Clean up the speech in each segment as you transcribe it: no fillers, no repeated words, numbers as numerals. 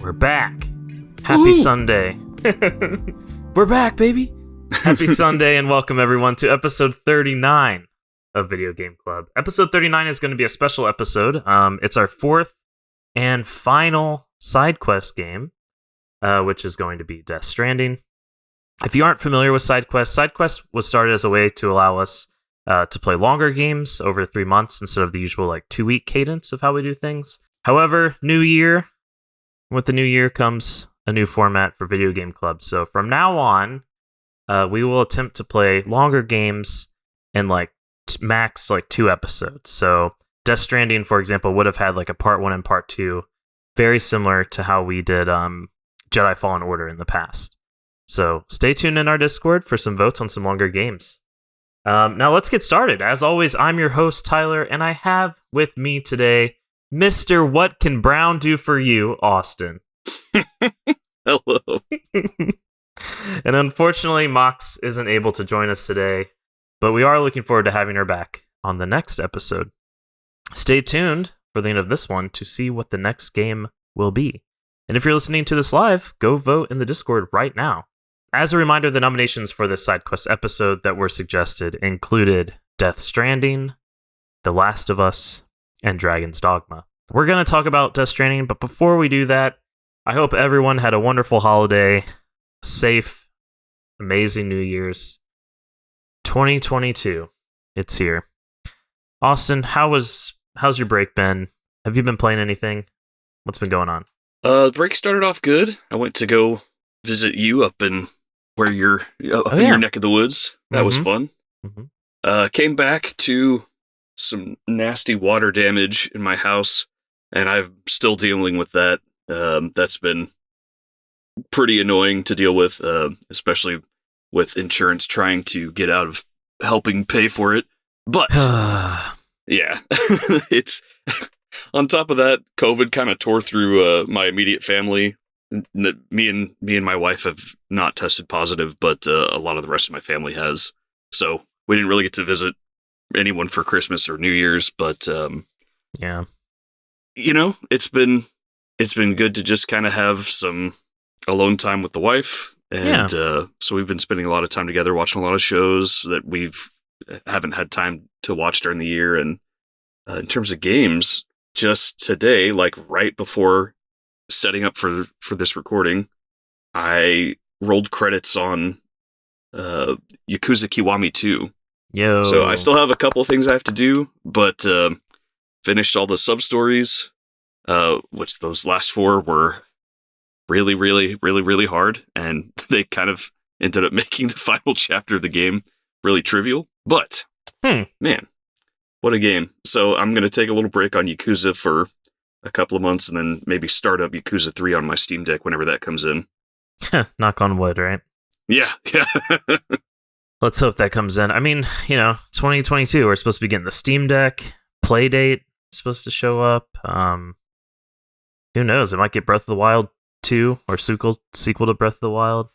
We're back. Happy Sunday. We're back, baby. Happy Sunday and welcome everyone to episode 39 of Video Game Club. Episode 39 is going to be a special episode. It's our fourth and final side quest game, which is going to be Death Stranding. If you aren't familiar with side quest was started as a way to allow us to play longer games over 3 months instead of the usual 2-week cadence of how we do things. However, new year. With the new year comes a new format for Video Game Club. So from now on, we will attempt to play longer games in max 2 episodes. So Death Stranding, for example, would have had a part 1 and part 2, very similar to how we did Jedi Fallen Order in the past. So stay tuned in our Discord for some votes on some longer games. Now let's get started. As always, I'm your host, Tyler, and I have with me today Mr. What Can Brown Do For You, Austin. Hello. And unfortunately, Mox isn't able to join us today, but we are looking forward to having her back on the next episode. Stay tuned for the end of this one to see what the next game will be. And if you're listening to this live, go vote in the Discord right now. As a reminder, the nominations for this side quest episode that were suggested included Death Stranding, The Last of Us, and Dragon's Dogma. We're going to talk about Death Stranding, but before we do that, I hope everyone had a wonderful holiday, safe, amazing New Year's. 2022, it's here. Austin, how's your break been? Have you been playing anything? What's been going on? The break started off good. I went to go visit you up in where you're in your neck of the woods. That was fun. Mm-hmm. Came back to some nasty water damage in my house, and I'm still dealing with that. That's been pretty annoying to deal with, especially with insurance trying to get out of helping pay for it. But yeah, it's on top of that, COVID kind of tore through my immediate family. Me and my wife have not tested positive, but a lot of the rest of my family has. So we didn't really get to visit anyone for Christmas or New Year's, but yeah, it's been good to just kind of have some alone time with the wife, and so we've been spending a lot of time together, watching a lot of shows that haven't had time to watch during the year. And in terms of games, just today, right before setting up for this recording, I rolled credits on Yakuza Kiwami 2. Yo. So I still have a couple things I have to do, but finished all the sub-stories, which those last 4 were really, really, really, really hard, and they kind of ended up making the final chapter of the game really trivial. But, man, what a game. So I'm going to take a little break on Yakuza for a couple of months, and then maybe start up Yakuza 3 on my Steam Deck whenever that comes in. Knock on wood, right? Yeah. Let's hope that comes in. I mean, 2022, we're supposed to be getting the Steam Deck. Playdate is supposed to show up. Who knows? It might get Breath of the Wild 2 or sequel to Breath of the Wild.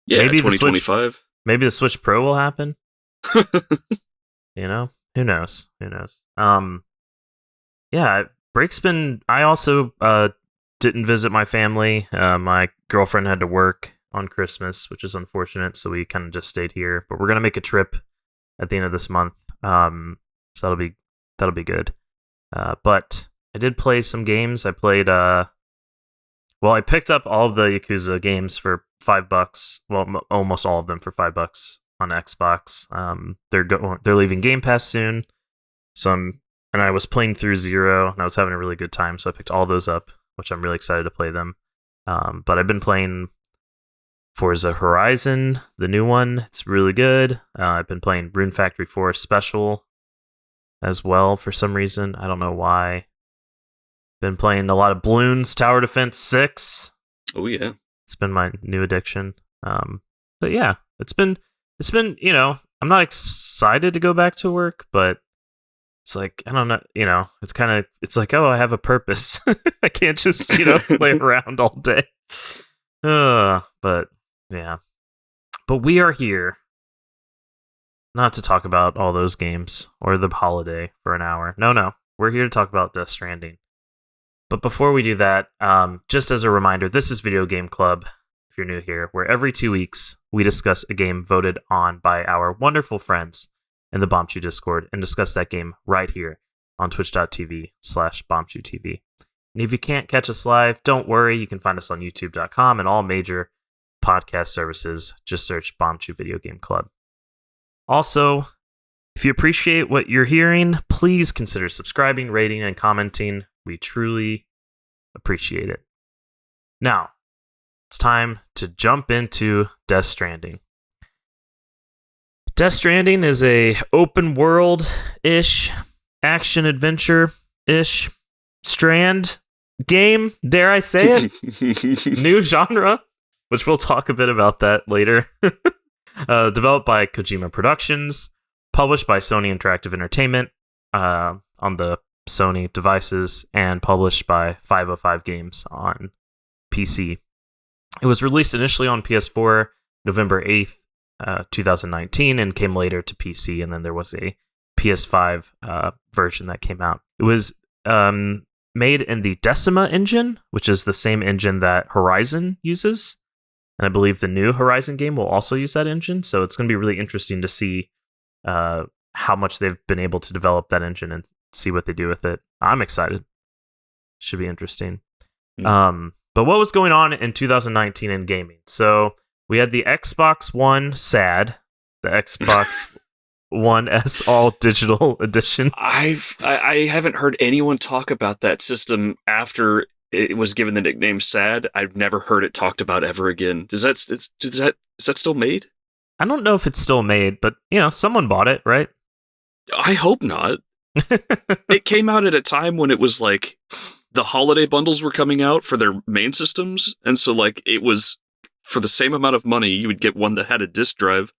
Yeah, maybe 2025. Maybe the Switch Pro will happen. Who knows? Yeah, break's been... I also didn't visit my family. My girlfriend had to work on Christmas, which is unfortunate, so we kind of just stayed here. But we're gonna make a trip at the end of this month, so that'll be good. But I did play some games. I played I picked up all of the Yakuza games for $5. Well, almost all of them for $5 on Xbox. They're leaving Game Pass soon, and I was playing through 0, and I was having a really good time, so I picked all those up, which I'm really excited to play them. But I've been playing Forza Horizon, the new one. It's really good. I've been playing Rune Factory 4 Special as well for some reason. I don't know why. Been playing a lot of Bloons Tower Defense 6. Oh yeah. It's been my new addiction. But yeah, it's been, I'm not excited to go back to work, but it's I don't know, it's oh, I have a purpose. I can't just, play around all day. But yeah. But we are here not to talk about all those games or the holiday for an hour. No. We're here to talk about Death Stranding. But before we do that, just as a reminder, this is Video Game Club, if you're new here, where every 2 weeks we discuss a game voted on by our wonderful friends in the Bombchu Discord and discuss that game right here on twitch.tv/BombchuTV. And if you can't catch us live, don't worry. You can find us on youtube.com and all major podcast services. Just search Bombchu Video Game Club. Also, if you appreciate what you're hearing, please consider subscribing, rating, and commenting. We truly appreciate it. Now, it's time to jump into Death Stranding. Death Stranding is a open world-ish, action-adventure-ish strand game, dare I say it? New genre, which we'll talk a bit about that later. Developed by Kojimaen Productions, published by Sony Interactive Entertainment on the Sony devices, and published by 505 Games on PC. It was released initially on PS4 November 8th, 2019, and came later to PC, and then there was a PS5 version that came out. It was made in the Decima engine, which is the same engine that Horizon uses, and I believe the new Horizon game will also use that engine, so it's going to be really interesting to see how much they've been able to develop that engine and see what they do with it. I'm excited. Should be interesting. But what was going on in 2019 in gaming? So we had the Xbox One SAD, the Xbox One S All Digital Edition. I haven't heard anyone talk about that system after it was given the nickname SAD. I've never heard it talked about ever again. Is that still made? I don't know if it's still made, but someone bought it, right? I hope not. It came out at a time when it was like the holiday bundles were coming out for their main systems, and so like it was for the same amount of money you would get one that had a disc drive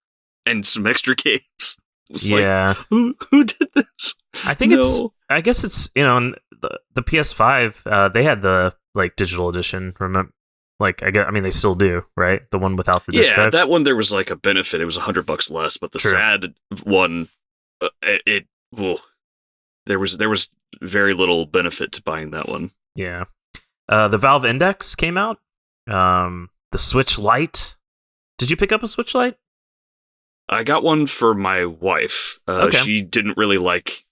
and some extra games. It was like, who did this? I think I guess it's the PS5. They had the like digital edition. Remember, they still do, right? The one without the disc drive. That one there was like a benefit. It was $100 less, but the SAD one, there was very little benefit to buying that one. Yeah. The Valve Index came out. The Switch Lite. Did you pick up a Switch Lite? I got one for my wife. She didn't really like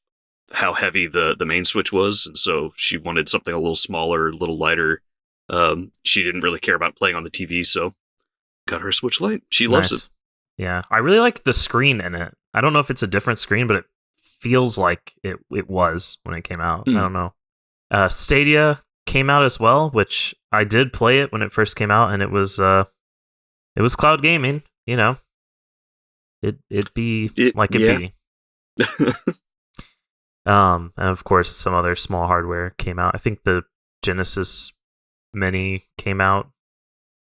how heavy the main Switch was, and so she wanted something a little smaller, a little lighter. She didn't really care about playing on the TV, so got her a Switch Lite. She loves it. Yeah, I really like the screen in it. I don't know if it's a different screen, but it feels like it was when it came out. I don't know. Stadia came out as well, which I did play it when it first came out, and it was cloud gaming. It'd be. And of course, some other small hardware came out. I think the Genesis Mini came out.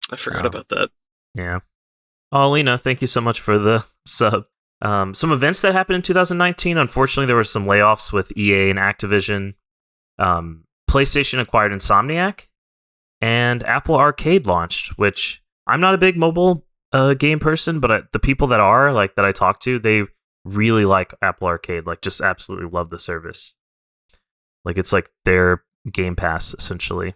I forgot about that. Yeah. Oh, Lena, thank you so much for the sub. Some events that happened in 2019. Unfortunately, there were some layoffs with EA and Activision. PlayStation acquired Insomniac, and Apple Arcade launched, which I'm not a big mobile game person, but the people that are, like, that I talk to, they really like Apple Arcade, like, just absolutely love the service. Like, it's like their Game Pass, essentially.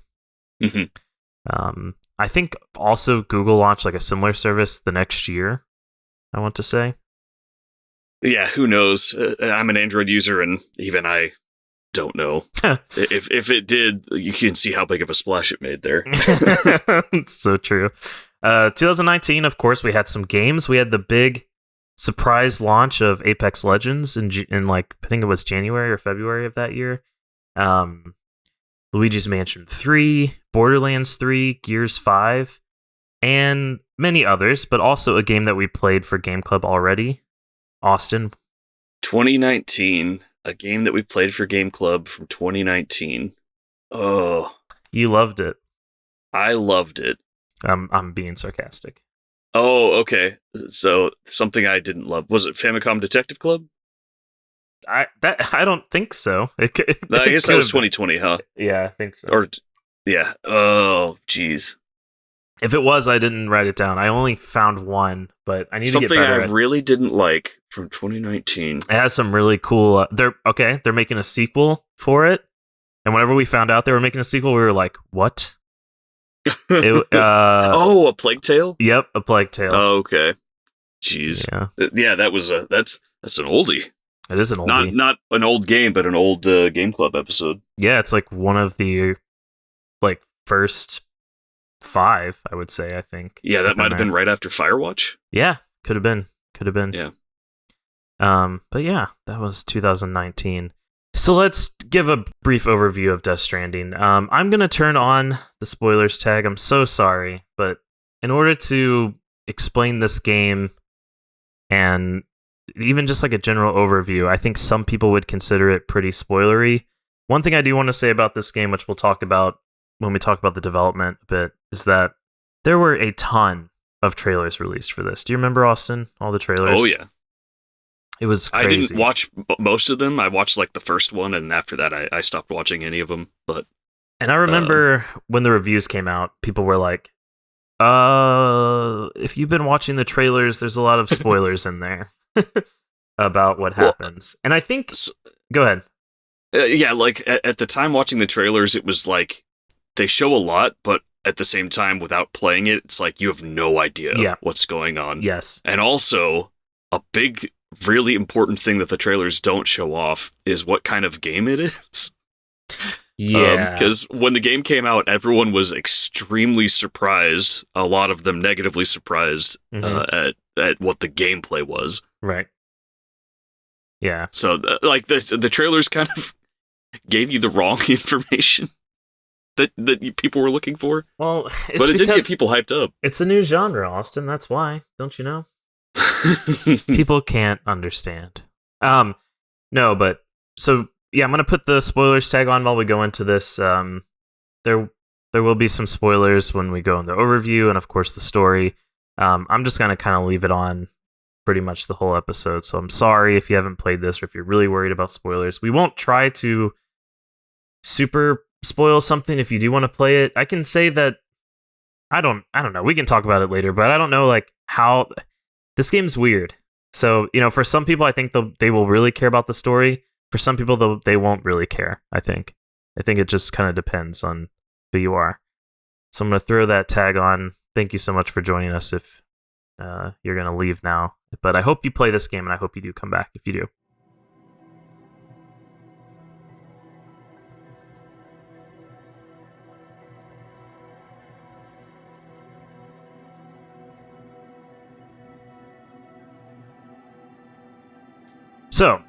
Mm-hmm. I think also Google launched like a similar service the next year, I want to say. Yeah, who knows? I'm an Android user, and even I don't know. If it did, you can see how big of a splash it made there. It's so true. 2019, of course, we had some games. We had the big surprise launch of Apex Legends in like, I think it was January or February of that year. Luigi's Mansion 3, Borderlands 3, Gears 5, and many others, but also a game that we played for Game Club already. Austin? 2019, a game that we played for Game Club from 2019. Oh. You loved it. I loved it. I'm being sarcastic. Oh, okay. So, something I didn't love. Was it Famicom Detective Club? I don't think so. I guess that was 2020, huh? Yeah, I think so. Or, yeah. Oh, jeez. If it was, I didn't write it down. I only found one, but I need to get better. Something I really didn't like from 2019. It has some really cool. They're making a sequel for it, And whenever we found out they were making a sequel, we were like, what? A Plague Tale? Yep, a Plague Tale. Oh, okay. Jeez. Yeah, that was that's an oldie. It is an oldie. Not an old game, but an old Game Club episode. Yeah, it's like one of the first 5, I would say, I think. Yeah, that might have been right after Firewatch. Yeah, could have been. Yeah. But yeah, that was 2019. So let's give a brief overview of Death Stranding. I'm going to turn on the spoilers tag. I'm so sorry, but in order to explain this game and even just like a general overview, I think some people would consider it pretty spoilery. One thing I do want to say about this game, which we'll talk about when we talk about the development a bit, is that there were a ton of trailers released for this. Do you remember, Austin? All the trailers? Oh, yeah. It was crazy. I didn't watch most of them. I watched the first one, and after that, I stopped watching any of them. And I remember when the reviews came out, people were like, if you've been watching the trailers, there's a lot of spoilers in there about what happens. And I think... Go ahead. Yeah, at the time watching the trailers, it was like, they show a lot, but at the same time, without playing it, it's like you have no idea what's going on. Yes. And also, a big... really important thing that the trailers don't show off is what kind of game it is. Yeah. Because when the game came out, everyone was extremely surprised, a lot of them negatively surprised at what the gameplay was. Right. Yeah. So, the trailers kind of gave you the wrong information that people were looking for. Well, but it did get people hyped up. It's a new genre, Austin. That's why. Don't you know? People can't understand. No, but so yeah, I'm gonna put the spoilers tag on while we go into this. There will be some spoilers when we go in the overview and of course the story. I'm just gonna kind of leave it on pretty much the whole episode. So I'm sorry if you haven't played this or if you're really worried about spoilers. We won't try to super spoil something if you do want to play it. I can say that I don't know. We can talk about it later, but I don't know how. This game's weird. So, for some people, I think they will really care about the story. For some people, they won't really care, I think. I think it just kind of depends on who you are. So I'm going to throw that tag on. Thank you so much for joining us if you're going to leave now. But I hope you play this game, and I hope you do come back if you do. So,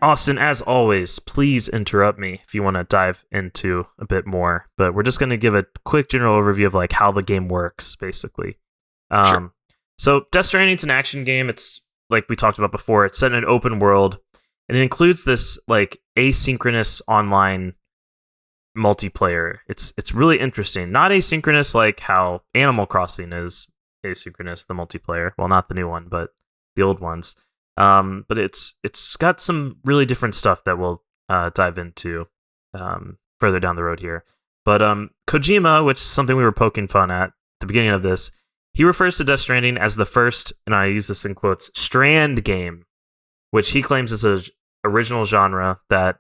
Austin, as always, please interrupt me if you want to dive into a bit more. But we're just going to give a quick general overview of how the game works, basically. Sure. So, Death Stranding's an action game. It's like we talked about before. It's set in an open world, and it includes this asynchronous online multiplayer. It's really interesting. Not asynchronous like how Animal Crossing is asynchronous, the multiplayer. Well, not the new one, but the old ones. But it's got some really different stuff that we'll dive into further down the road here. But Kojima, which is something we were poking fun at the beginning of this, he refers to Death Stranding as the first, and I use this in quotes, Strand game, which he claims is a original genre that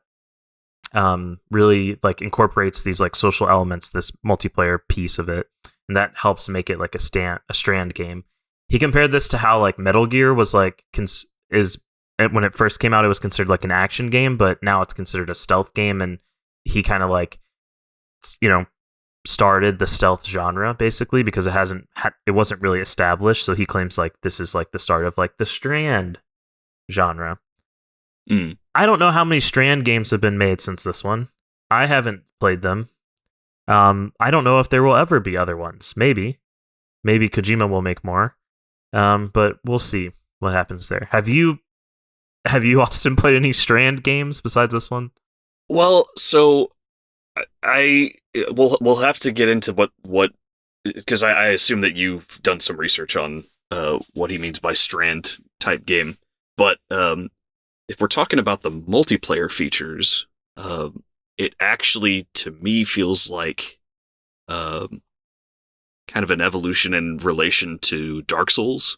really incorporates these social elements, this multiplayer piece of it, and that helps make it a Strand game. He compared this to how Metal Gear was when it first came out, it was considered an action game, but now it's considered a stealth game, and he kind of started the stealth genre basically because it wasn't really established. So he claims this is the start of the Strand genre. I don't know how many Strand games have been made since this one. I haven't played them. I don't know if there will ever be other ones. Maybe Kojima will make more. But we'll see what happens there. Have you, Austin, played any Strand games besides this one? Well, so we'll have to get into what because I assume that you've done some research on what he means by Strand type game. But if we're talking about the multiplayer features, it actually to me feels like kind of an evolution in relation to Dark Souls.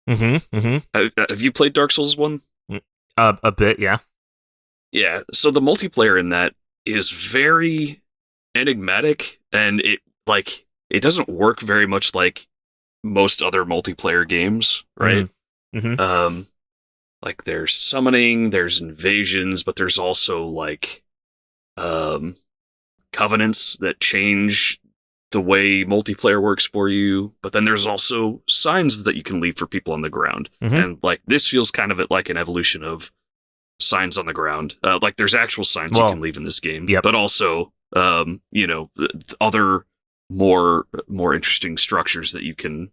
Have you played Dark Souls 1? A bit, yeah. Yeah, so the multiplayer in that is very enigmatic, and it doesn't work very much like most other multiplayer games, right? Mm-hmm. Like there's summoning, there's invasions, but there's also like covenants that change the way multiplayer works for you. But then there's also signs that you can leave for people on the ground, and like this feels kind of like an evolution of signs on the ground. Like there's actual signs you can leave in this game, but also the other more interesting structures that you can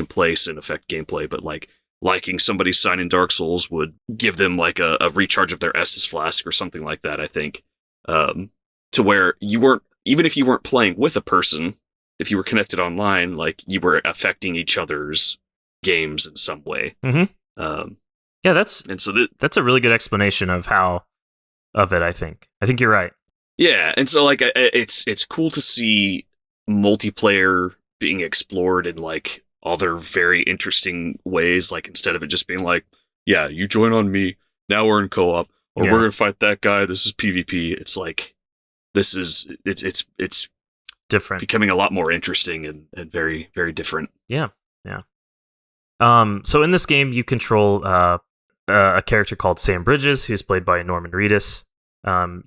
place and affect gameplay. But like liking somebody's sign in Dark Souls would give them like a recharge of their Estus flask or something like that, I think. To where you weren't, even if you weren't playing with a person, if you were connected online, like you were affecting each other's games in some way. Yeah, that's a really good explanation of it. I think you're right. Yeah, and so like it's cool to see multiplayer being explored in like other very interesting ways. Like instead of it just being like, yeah, you join on me, now we're in co-op, or we're gonna fight that guy. This is PvP. It's like it's different, becoming a lot more interesting and very, very different. Yeah. So in this game, you control a character called Sam Bridges, who's played by Norman Reedus.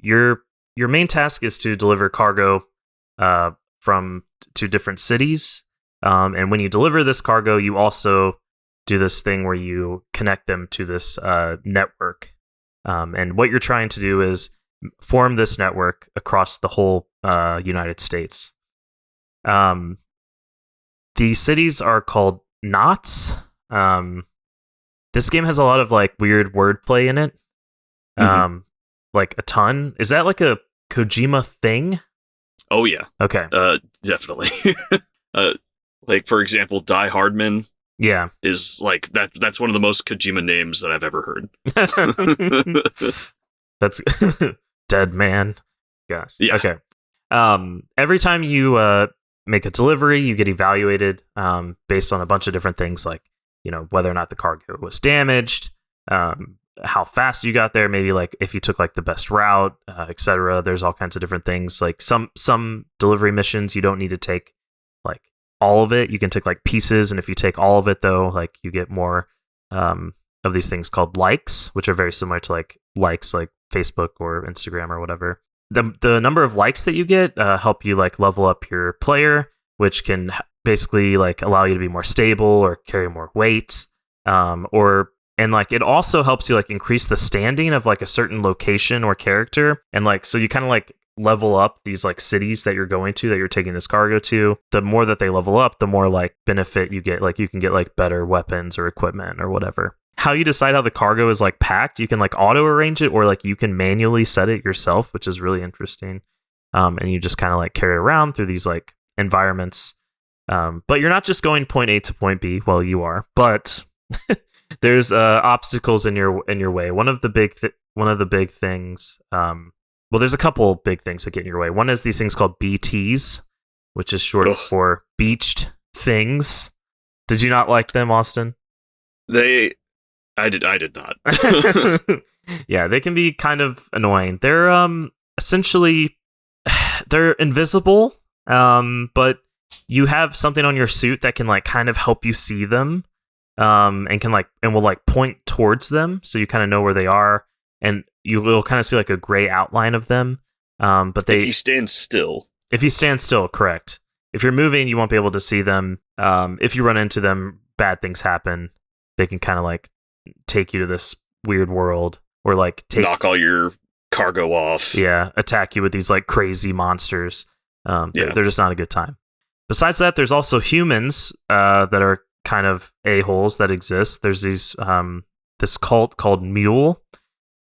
Your main task is to deliver cargo to different cities. And when you deliver this cargo, you also do this thing where you connect them to this network. And what you're trying to do is form this network across the whole United States. The cities are called knots. This game has a lot of like weird wordplay in it. Like a ton. Is that like a Kojima thing? Oh yeah. Okay. Definitely. Like for example, Die Hardman. Yeah. Is like that's one of the most Kojima names that I've ever heard. That's Dead Man. Gosh. Yeah. Okay. Every time you make a delivery, you get evaluated based on a bunch of different things, like whether or not the cargo was damaged, how fast you got there, maybe like if you took like the best route, etc. There's all kinds of different things. Like some delivery missions you don't need to take like all of it. You can take like pieces, and if you take all of it though, like you get more of these things called likes, which are very similar to like likes like Facebook or Instagram or whatever. The number of likes that you get help you like level up your player, which can basically like allow you to be more stable or carry more weight, and like it also helps you like increase the standing of like a certain location or character, and like so you kind of like level up these like cities that you're going to, that you're taking this cargo to. The more that they level up, the more like benefit you get. Like you can get like better weapons or equipment or whatever. How you decide how the cargo is like packed, you can like auto arrange it, or like you can manually set it yourself, which is really interesting. And you just kind of like carry it around through these like environments. But you're not just going point A to point B. Well, you are, but there's obstacles in your way. One of the big things. Well, there's a couple big things that get in your way. One is these things called BTs, which is short for beached things. Did you not like them, Austin? I did not. Yeah, they can be kind of annoying. They're essentially they're invisible, but you have something on your suit that can like kind of help you see them, and will like point towards them, so you kind of know where they are, and you will kind of see like a gray outline of them. But if you stand still, correct. If you're moving, you won't be able to see them. If you run into them, bad things happen. They can kind of like take you to this weird world, or like knock all your cargo off. Yeah, attack you with these like crazy monsters. They're just not a good time. Besides that, there's also humans that are kind of a-holes that exist. There's these this cult called Mule,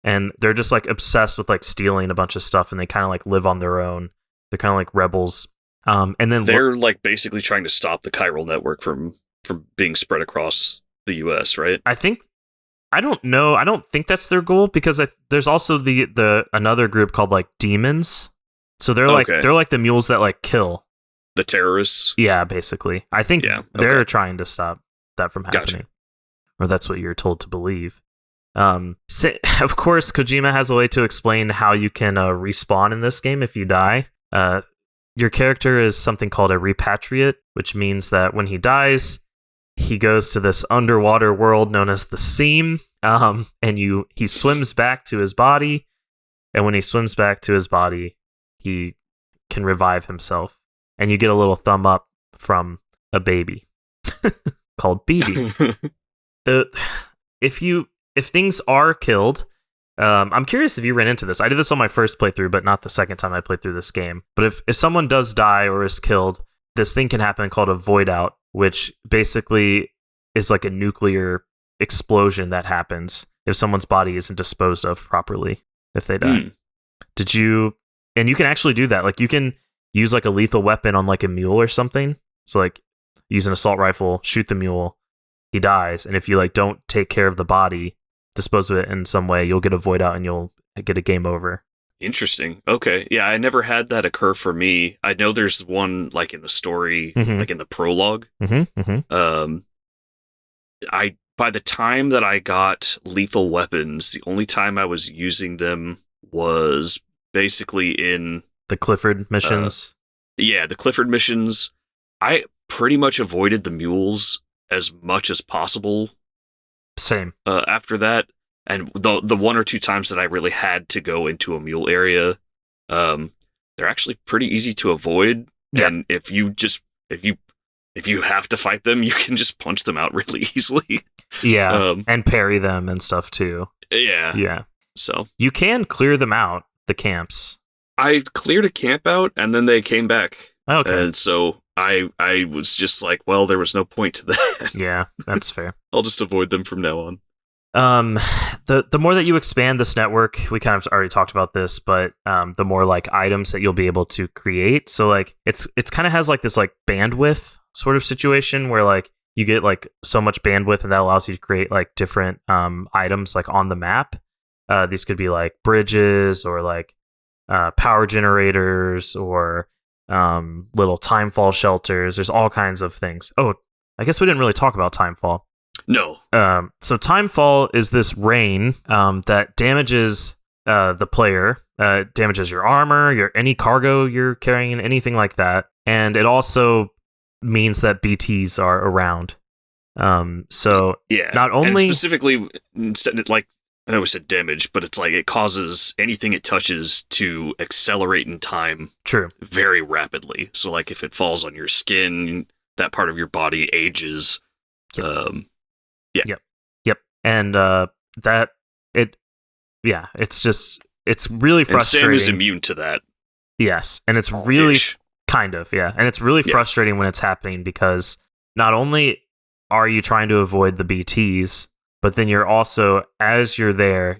and they're just like obsessed with like stealing a bunch of stuff, and they kind of like live on their own. They're kind of like rebels. And then they're like basically trying to stop the chiral network from being spread across the US, right? I don't know. I don't think that's their goal, because there's also the another group called like demons. So they're like the mules that like kill the terrorists. Yeah, basically. I think they're trying to stop that from happening. Gotcha. Or that's what you're told to believe. Of course, Kojima has a way to explain how you can respawn in this game if you die. Your character is something called a repatriate, which means that when he dies, he goes to this underwater world known as the Seam, and he swims back to his body, and when he swims back to his body, he can revive himself, and you get a little thumb up from a baby called BB. If things are killed, I'm curious if you ran into this. I did this on my first playthrough, but not the second time I played through this game. But if someone does die or is killed, this thing can happen called a void out, which basically is like a nuclear explosion that happens if someone's body isn't disposed of properly if they die. And you can actually do that. Like you can use like a lethal weapon on like a mule or something. So like use an assault rifle, shoot the mule, he dies, and if you like don't take care of the body, dispose of it in some way, you'll get a void out and you'll get a game over. By Okay. Yeah, I never had that occur for me. I know there's one like in the story, like in the prologue. By the time that I got lethal weapons, the only time I was using them was basically in the Clifford missions. The Clifford missions. I pretty much avoided the mules as much as possible. Same. After that, and the one or two times that I really had to go into a mule area, they're actually pretty easy to avoid. Yeah. And if you have to fight them, you can just punch them out really easily. Yeah, and parry them and stuff too. Yeah. So you can clear them out, the camps. I cleared a camp out, and then they came back. Okay. And so I was just like, well, there was no point to that. Yeah, that's fair. I'll just avoid them from now on. The more that you expand this network, we kind of already talked about this, but the more like items that you'll be able to create. So like it's kind of has like this like bandwidth sort of situation where like you get like so much bandwidth, and that allows you to create like different items like on the map. These could be like bridges or like power generators or little timefall shelters. There's all kinds of things. Oh, I guess we didn't really talk about timefall. No. So timefall is this rain that damages the player, damages your armor, any cargo you're carrying, anything like that. And it also means that BTs are around. So not only... And specifically, instead, like, I know we said damage, but it's like it causes anything it touches to accelerate in time. True. Very rapidly. So like if it falls on your skin, that part of your body ages. Yep. And it's really frustrating. And Sam is immune to that. Yes, and it's really kind of, and it's really frustrating when it's happening because not only are you trying to avoid the BTs, but then you're also, as you're there,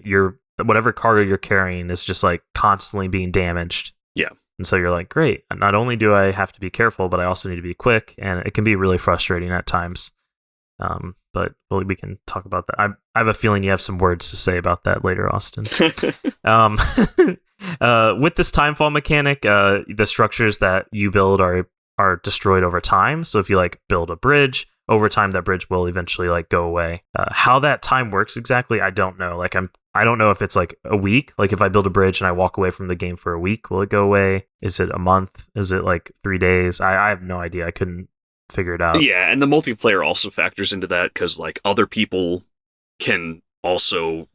whatever cargo you're carrying is just like constantly being damaged. Yeah. And so you're like, great, not only do I have to be careful, but I also need to be quick, and it can be really frustrating at times. But we can talk about that. I have a feeling you have some words to say about that later, Austin. With this timefall mechanic, the structures that you build are destroyed over time. So if you like build a bridge, over time that bridge will eventually like go away. How that time works exactly, I don't know. Like I don't know if it's like a week. Like if I build a bridge and I walk away from the game for a week, will it go away? Is it a month? Is it like 3 days? I have no idea. I couldn't figure it out. Yeah, and the multiplayer also factors into that because like other people can also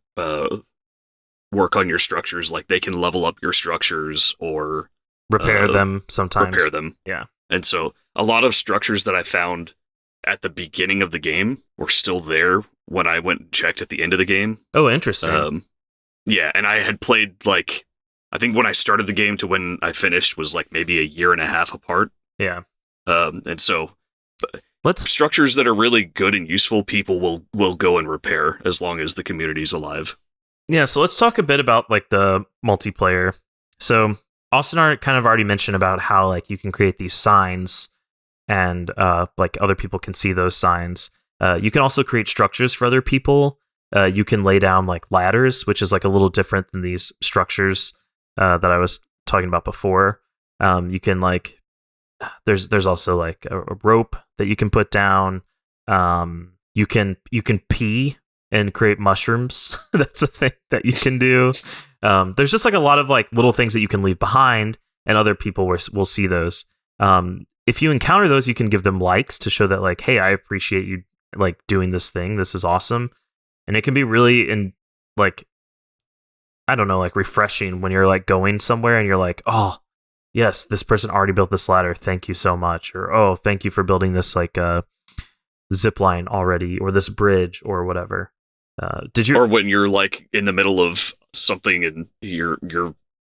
work on your structures. Like they can level up your structures or repair them sometimes. Repair them. Yeah. And so a lot of structures that I found at the beginning of the game were still there when I went and checked at the end of the game. Oh, interesting. Yeah, and I had played like, I think when I started the game to when I finished was like maybe a year and a half apart. Yeah. And so structures that are really good and useful, people will go and repair as long as the community's alive. Yeah, so let's talk a bit about like the multiplayer. So Austin kind of already mentioned about how like you can create these signs and like other people can see those signs. You can also create structures for other people. You can lay down like ladders, which is like a little different than these structures that I was talking about before. You can like there's also like a rope that you can put down. You can pee and create mushrooms. That's a thing that you can do. There's just like a lot of like little things that you can leave behind, and other people will see those. If you encounter those, you can give them likes to show that like, hey, I appreciate you like doing this thing. This is awesome. And it can be really like, I don't know, like refreshing when you're like going somewhere and you're like, oh, yes, this person already built this ladder. Thank you so much. Or, oh, thank you for building this like zip line already, or this bridge or whatever. Or when you're like in the middle of something and you're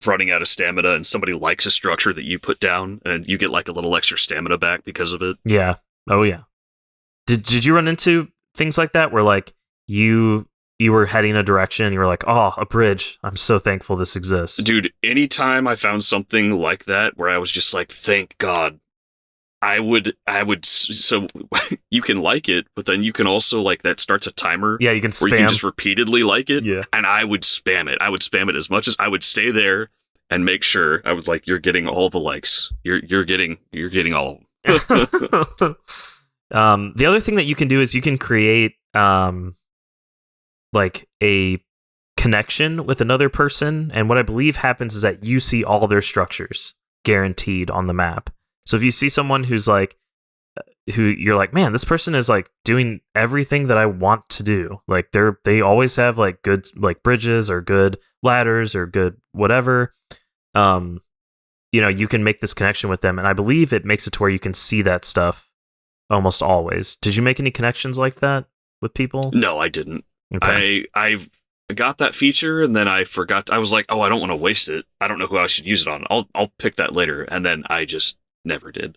running out of stamina and somebody likes a structure that you put down and you get like a little extra stamina back because of it. Yeah. Oh yeah. Did you run into things like that where like you were heading a direction and you were like, oh, a bridge. I'm so thankful this exists. Dude, anytime I found something like that where I was just like, thank God, I would, so you can like it, but then you can also like, that starts a timer. Yeah, you can spam. Where you can just repeatedly like it. Yeah. And I would spam it. I would spam it as much as I would stay there and make sure I would like, you're getting all the likes. You're getting all of them. The other thing that you can do is you can create, like a connection with another person. And what I believe happens is that you see all their structures guaranteed on the map. So if you see someone who's like, who you're like, man, this person is like doing everything that I want to do. Like they always have like good like bridges or good ladders or good whatever. You can make this connection with them. And I believe it makes it to where you can see that stuff almost always. Did you make any connections like that with people? No, I didn't. Okay. I got that feature and then I forgot. I was like, oh, I don't want to waste it. I don't know who I should use it on. I'll pick that later. And then I just never did.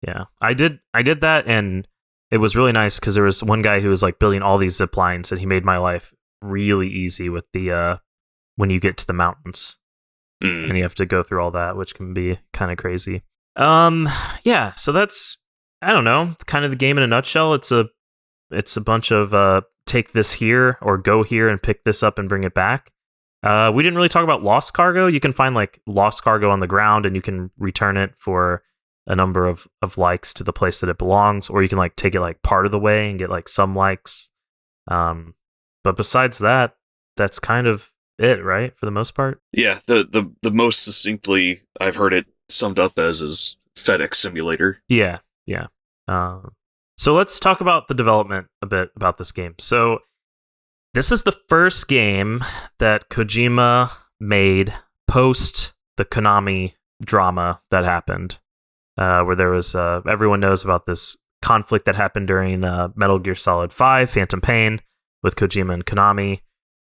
Yeah, I did that, and it was really nice because there was one guy who was like building all these zip lines, and he made my life really easy with the when you get to the mountains, and you have to go through all that, which can be kind of crazy. Yeah, so that's, I don't know, kind of the game in a nutshell. It's a bunch of take this here or go here and pick this up and bring it back. We didn't really talk about lost cargo. You can find like lost cargo on the ground and you can return it for a number of likes to the place that it belongs, or you can like take it like part of the way and get like some likes. But besides that, that's kind of it, right? For the most part. Yeah, the most succinctly I've heard it summed up as is FedEx Simulator. Yeah. So let's talk about the development a bit about this game. So this is the first game that Kojima made post the Konami drama that happened, where there was, everyone knows about this conflict that happened during Metal Gear Solid 5, Phantom Pain, with Kojima and Konami.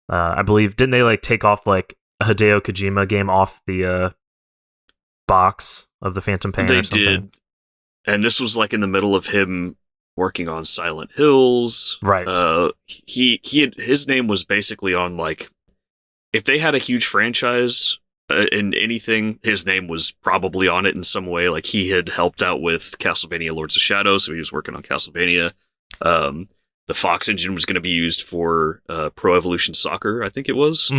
I believe, didn't they like take off like a Hideo Kojima game off the box of the Phantom Pain? They did. And this was like in the middle of him working on Silent Hills. Right. His name was basically on like, if they had a huge franchise in anything, his name was probably on it in some way. Like he had helped out with Castlevania Lords of Shadow, so he was working on Castlevania. The Fox engine was going to be used for Pro Evolution Soccer, I think it was.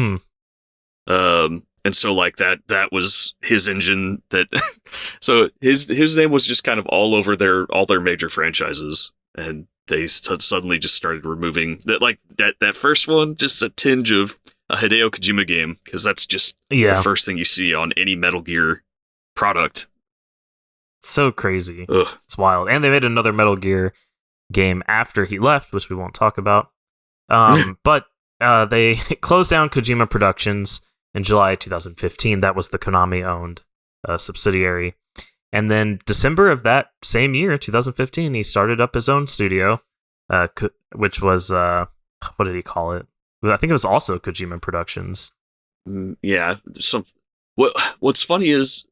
And so like that was his engine that so his name was just kind of all over all their major franchises, and they suddenly just started removing that, like that first one, just a tinge of a Hideo Kojima game, because that's just the first thing you see on any Metal Gear product. So crazy. Ugh. It's wild. And they made another Metal Gear game after he left, which we won't talk about. But they closed down Kojima Productions in July 2015. That was the Konami-owned subsidiary. And then December of that same year, 2015, he started up his own studio, which was, what did he call it? I think it was also Kojima Productions. Yeah. What's funny is,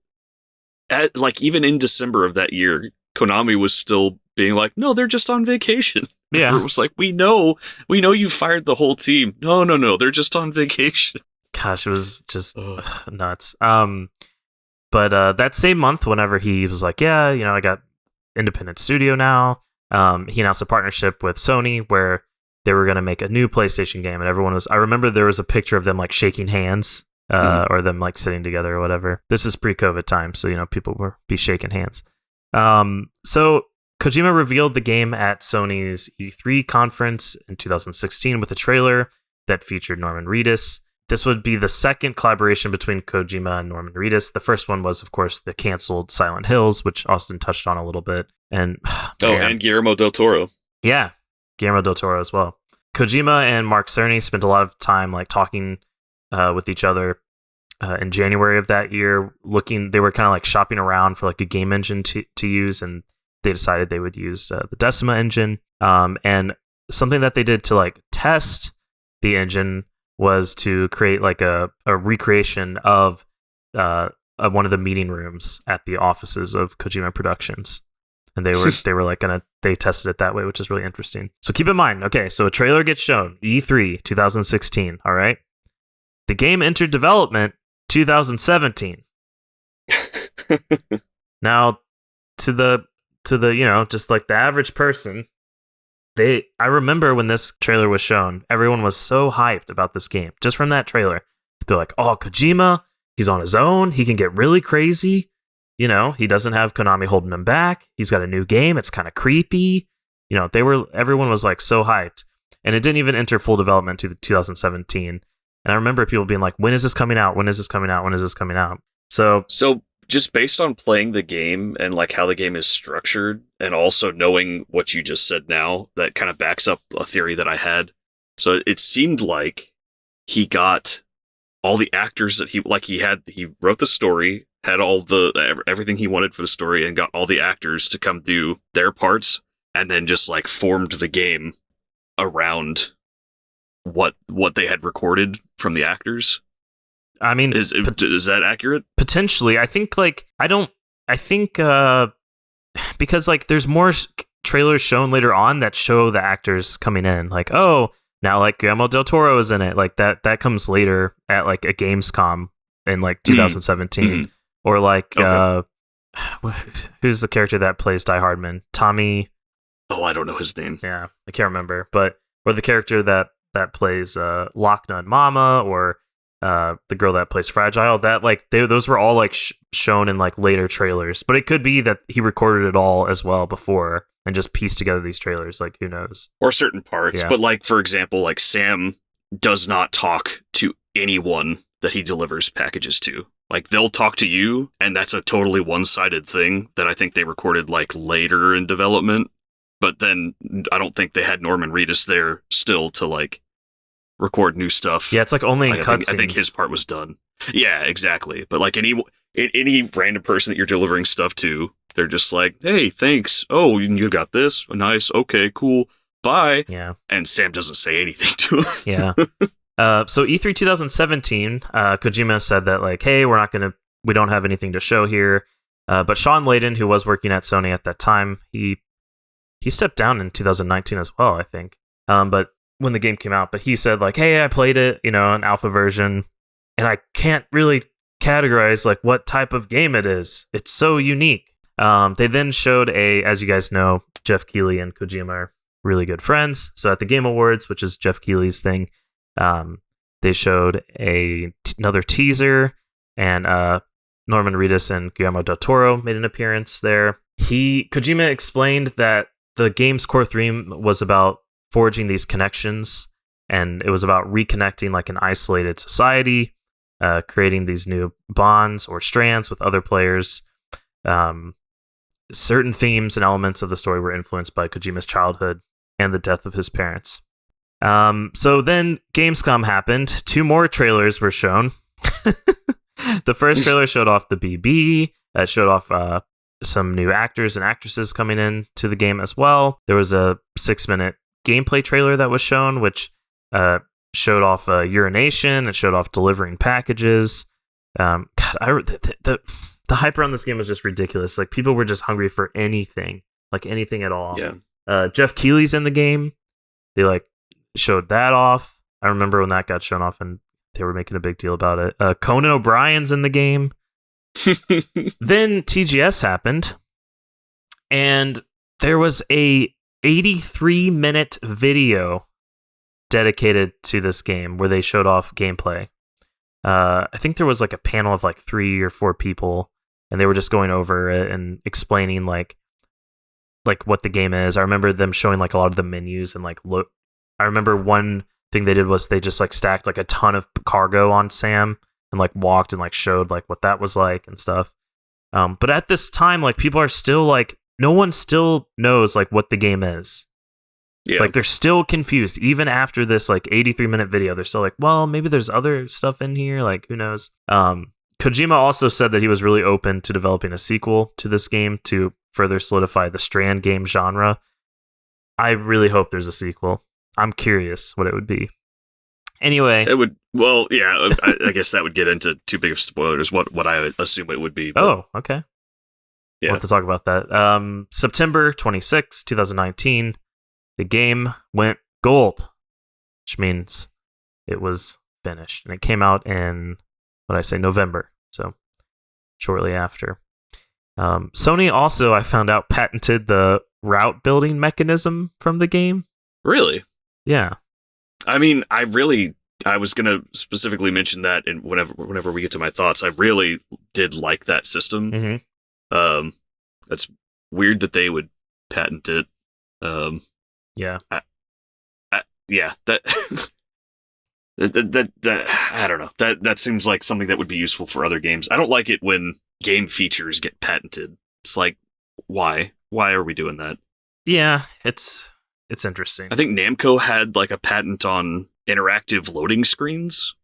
like even in December of that year, Konami was still being like, no, they're just on vacation. Yeah. It was like, we know you fired the whole team. No, they're just on vacation. Gosh, it was just nuts. But that same month, whenever he was like, yeah, I got independent studio now, he announced a partnership with Sony where they were going to make a new PlayStation game, and I remember there was a picture of them like shaking hands, or them like sitting together or whatever. This is pre-COVID time, so people will be shaking hands. So Kojima revealed the game at Sony's E3 conference in 2016 with a trailer that featured Norman Reedus. This would be the second collaboration between Kojima and Norman Reedus. The first one was, of course, the canceled Silent Hills, which Austin touched on a little bit. And and Guillermo del Toro. Yeah, Guillermo del Toro as well. Kojima and Mark Cerny spent a lot of time like talking with each other in January of that year. They were kind of like shopping around for like a game engine to use, and they decided they would use the Decima engine. And something that they did to like test the engine was to create like a recreation of one of the meeting rooms at the offices of Kojima Productions. And they were they tested it that way, which is really interesting. So keep in mind, okay, so a trailer gets shown, E3 2016, all right? The game entered development 2017. Now, to the just like the average person, I remember when this trailer was shown, everyone was so hyped about this game. Just from that trailer, they're like, "Oh, Kojima, he's on his own. He can get really crazy. He doesn't have Konami holding him back. He's got a new game. It's kind of creepy." Everyone was like so hyped, and it didn't even enter full development to 2017. And I remember people being like, "When is this coming out? When is this coming out? When is this coming out?" So just based on playing the game and like how the game is structured, and also knowing what you just said now, that kind of backs up a theory that I had. So it seemed like he got all the actors that he wrote the story, had all everything he wanted for the story, and got all the actors to come do their parts, and then just like formed the game around what they had recorded from the actors. I mean, is that accurate? Potentially. I think because like there's more trailers shown later on that show the actors coming in, like, oh, now like Guillermo del Toro is in it, like that comes later at like a Gamescom in like 2017. Mm-hmm. Or like who's the character that plays Die Hardman? Tommy. Oh, I don't know his name. Yeah, I can't remember. Or the character that plays Lochna and Mama, or the girl that plays Fragile. That like those were all like shown in like later trailers. But it could be that he recorded it all as well before and just pieced together these trailers. Like, who knows? Or certain parts. Yeah. But like, for example, like Sam does not talk to anyone that he delivers packages to. Like, they'll talk to you, and that's a totally one-sided thing that I think they recorded like later in development. But then I don't think they had Norman Reedus there still to like record new stuff. Yeah, it's like only in cutscenes. I think his part was done. Yeah, exactly. But like any random person that you're delivering stuff to, they're just like, "Hey, thanks. Oh, you got this. Nice. Okay, cool. Bye." Yeah. And Sam doesn't say anything to him. Yeah. So E3 2017, Kojima said that like, "Hey, we don't have anything to show here." But Sean Layden, who was working at Sony at that time, he stepped down in 2019 as well, I think. But when the game came out, but he said like, "Hey, I played it, an alpha version, and I can't really categorize like what type of game it is. It's so unique." They then showed as you guys know, Jeff Keighley and Kojima are really good friends. So at the Game Awards, which is Jeff Keighley's thing, they showed another teaser, and Norman Reedus and Guillermo del Toro made an appearance there. Kojima explained that the game's core theme was about forging these connections, and it was about reconnecting like an isolated society, creating these new bonds or strands with other players. Certain themes and elements of the story were influenced by Kojima's childhood and the death of his parents. So then Gamescom happened. 2 more trailers were shown. The first trailer showed off the BB. It showed off some new actors and actresses coming in to the game as well. There was a 6-minute gameplay trailer that was shown, which showed off urination. It showed off delivering packages. The hype around this game was just ridiculous. Like, people were just hungry for anything, like anything at all. Yeah. Jeff Keighley's in the game. They like showed that off. I remember when that got shown off, and they were making a big deal about it. Conan O'Brien's in the game. Then TGS happened, and there was a 83-minute video dedicated to this game where they showed off gameplay. I think there was like a panel of like 3 or 4 people, and they were just going over it and explaining like like what the game is. I remember them showing like a lot of the menus and like look. I remember one thing they did was they just like stacked like a ton of cargo on Sam and like walked and like showed like what that was like and stuff. But at this time, like people are still like no one still knows like what the game is. Yeah. Like they're still confused even after this like 83-minute video. They're still like, well, maybe there's other stuff in here. Like who knows? Kojima also said that he was really open to developing a sequel to this game to further solidify the Strand game genre. I really hope there's a sequel. I'm curious what it would be. Anyway, it would. Well, yeah, I guess that would get into too big of spoilers. What I would assume it would be. But, oh, okay. Yeah, we'll have to talk about that. September 26, 2019, the game went gold, which means it was finished, and it came out in November. So shortly after. Sony also, I found out, patented the route building mechanism from the game. Really? Yeah. I mean, I was going to specifically mention that in whenever we get to my thoughts. I really did like that system. Mm-hmm. That's weird that they would patent it. Yeah. Yeah, that, that I don't know. That seems like something that would be useful for other games. I don't like it when game features get patented. It's like, why? Why are we doing that? Yeah, it's interesting. I think Namco had like a patent on interactive loading screens.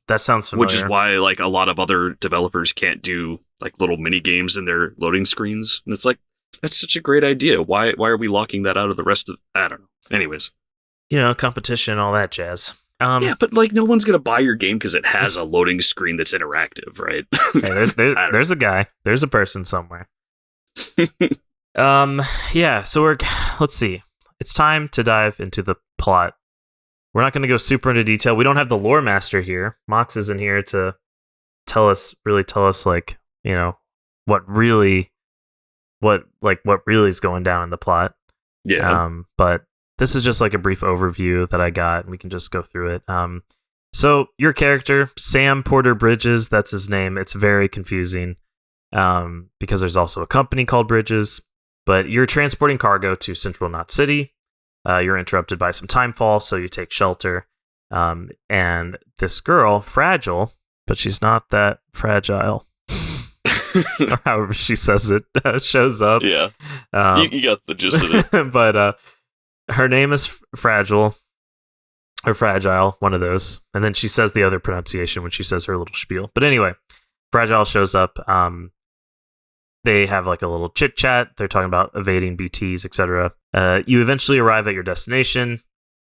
That sounds familiar. Which is why like a lot of other developers can't do like little mini games in their loading screens. And it's like, that's such a great idea. Why are we locking that out of the rest of? I don't know. Anyways, competition, all that jazz. Yeah, but like no one's gonna buy your game because it has a loading screen that's interactive, right? Hey, there's a guy. There's a person somewhere. Yeah. So let's see. It's time to dive into the plot. We're not going to go super into detail. We don't have the lore master here. Mox isn't here to tell us like, what really is going down in the plot. Yeah. But this is just like a brief overview that I got, and we can just go through it. So your character, Sam Porter Bridges, that's his name. It's very confusing because there's also a company called Bridges, but you're transporting cargo to Central Knot City. You're interrupted by some timefall, so you take shelter. And this girl, Fragile, but she's not that fragile, or however she says it, shows up. Yeah, you got the gist of it. But her name is Fragile, or Fragile, one of those. And then she says the other pronunciation when she says her little spiel. But anyway, Fragile shows up. They have like a little chit chat. They're talking about evading BTs, etc. You eventually arrive at your destination,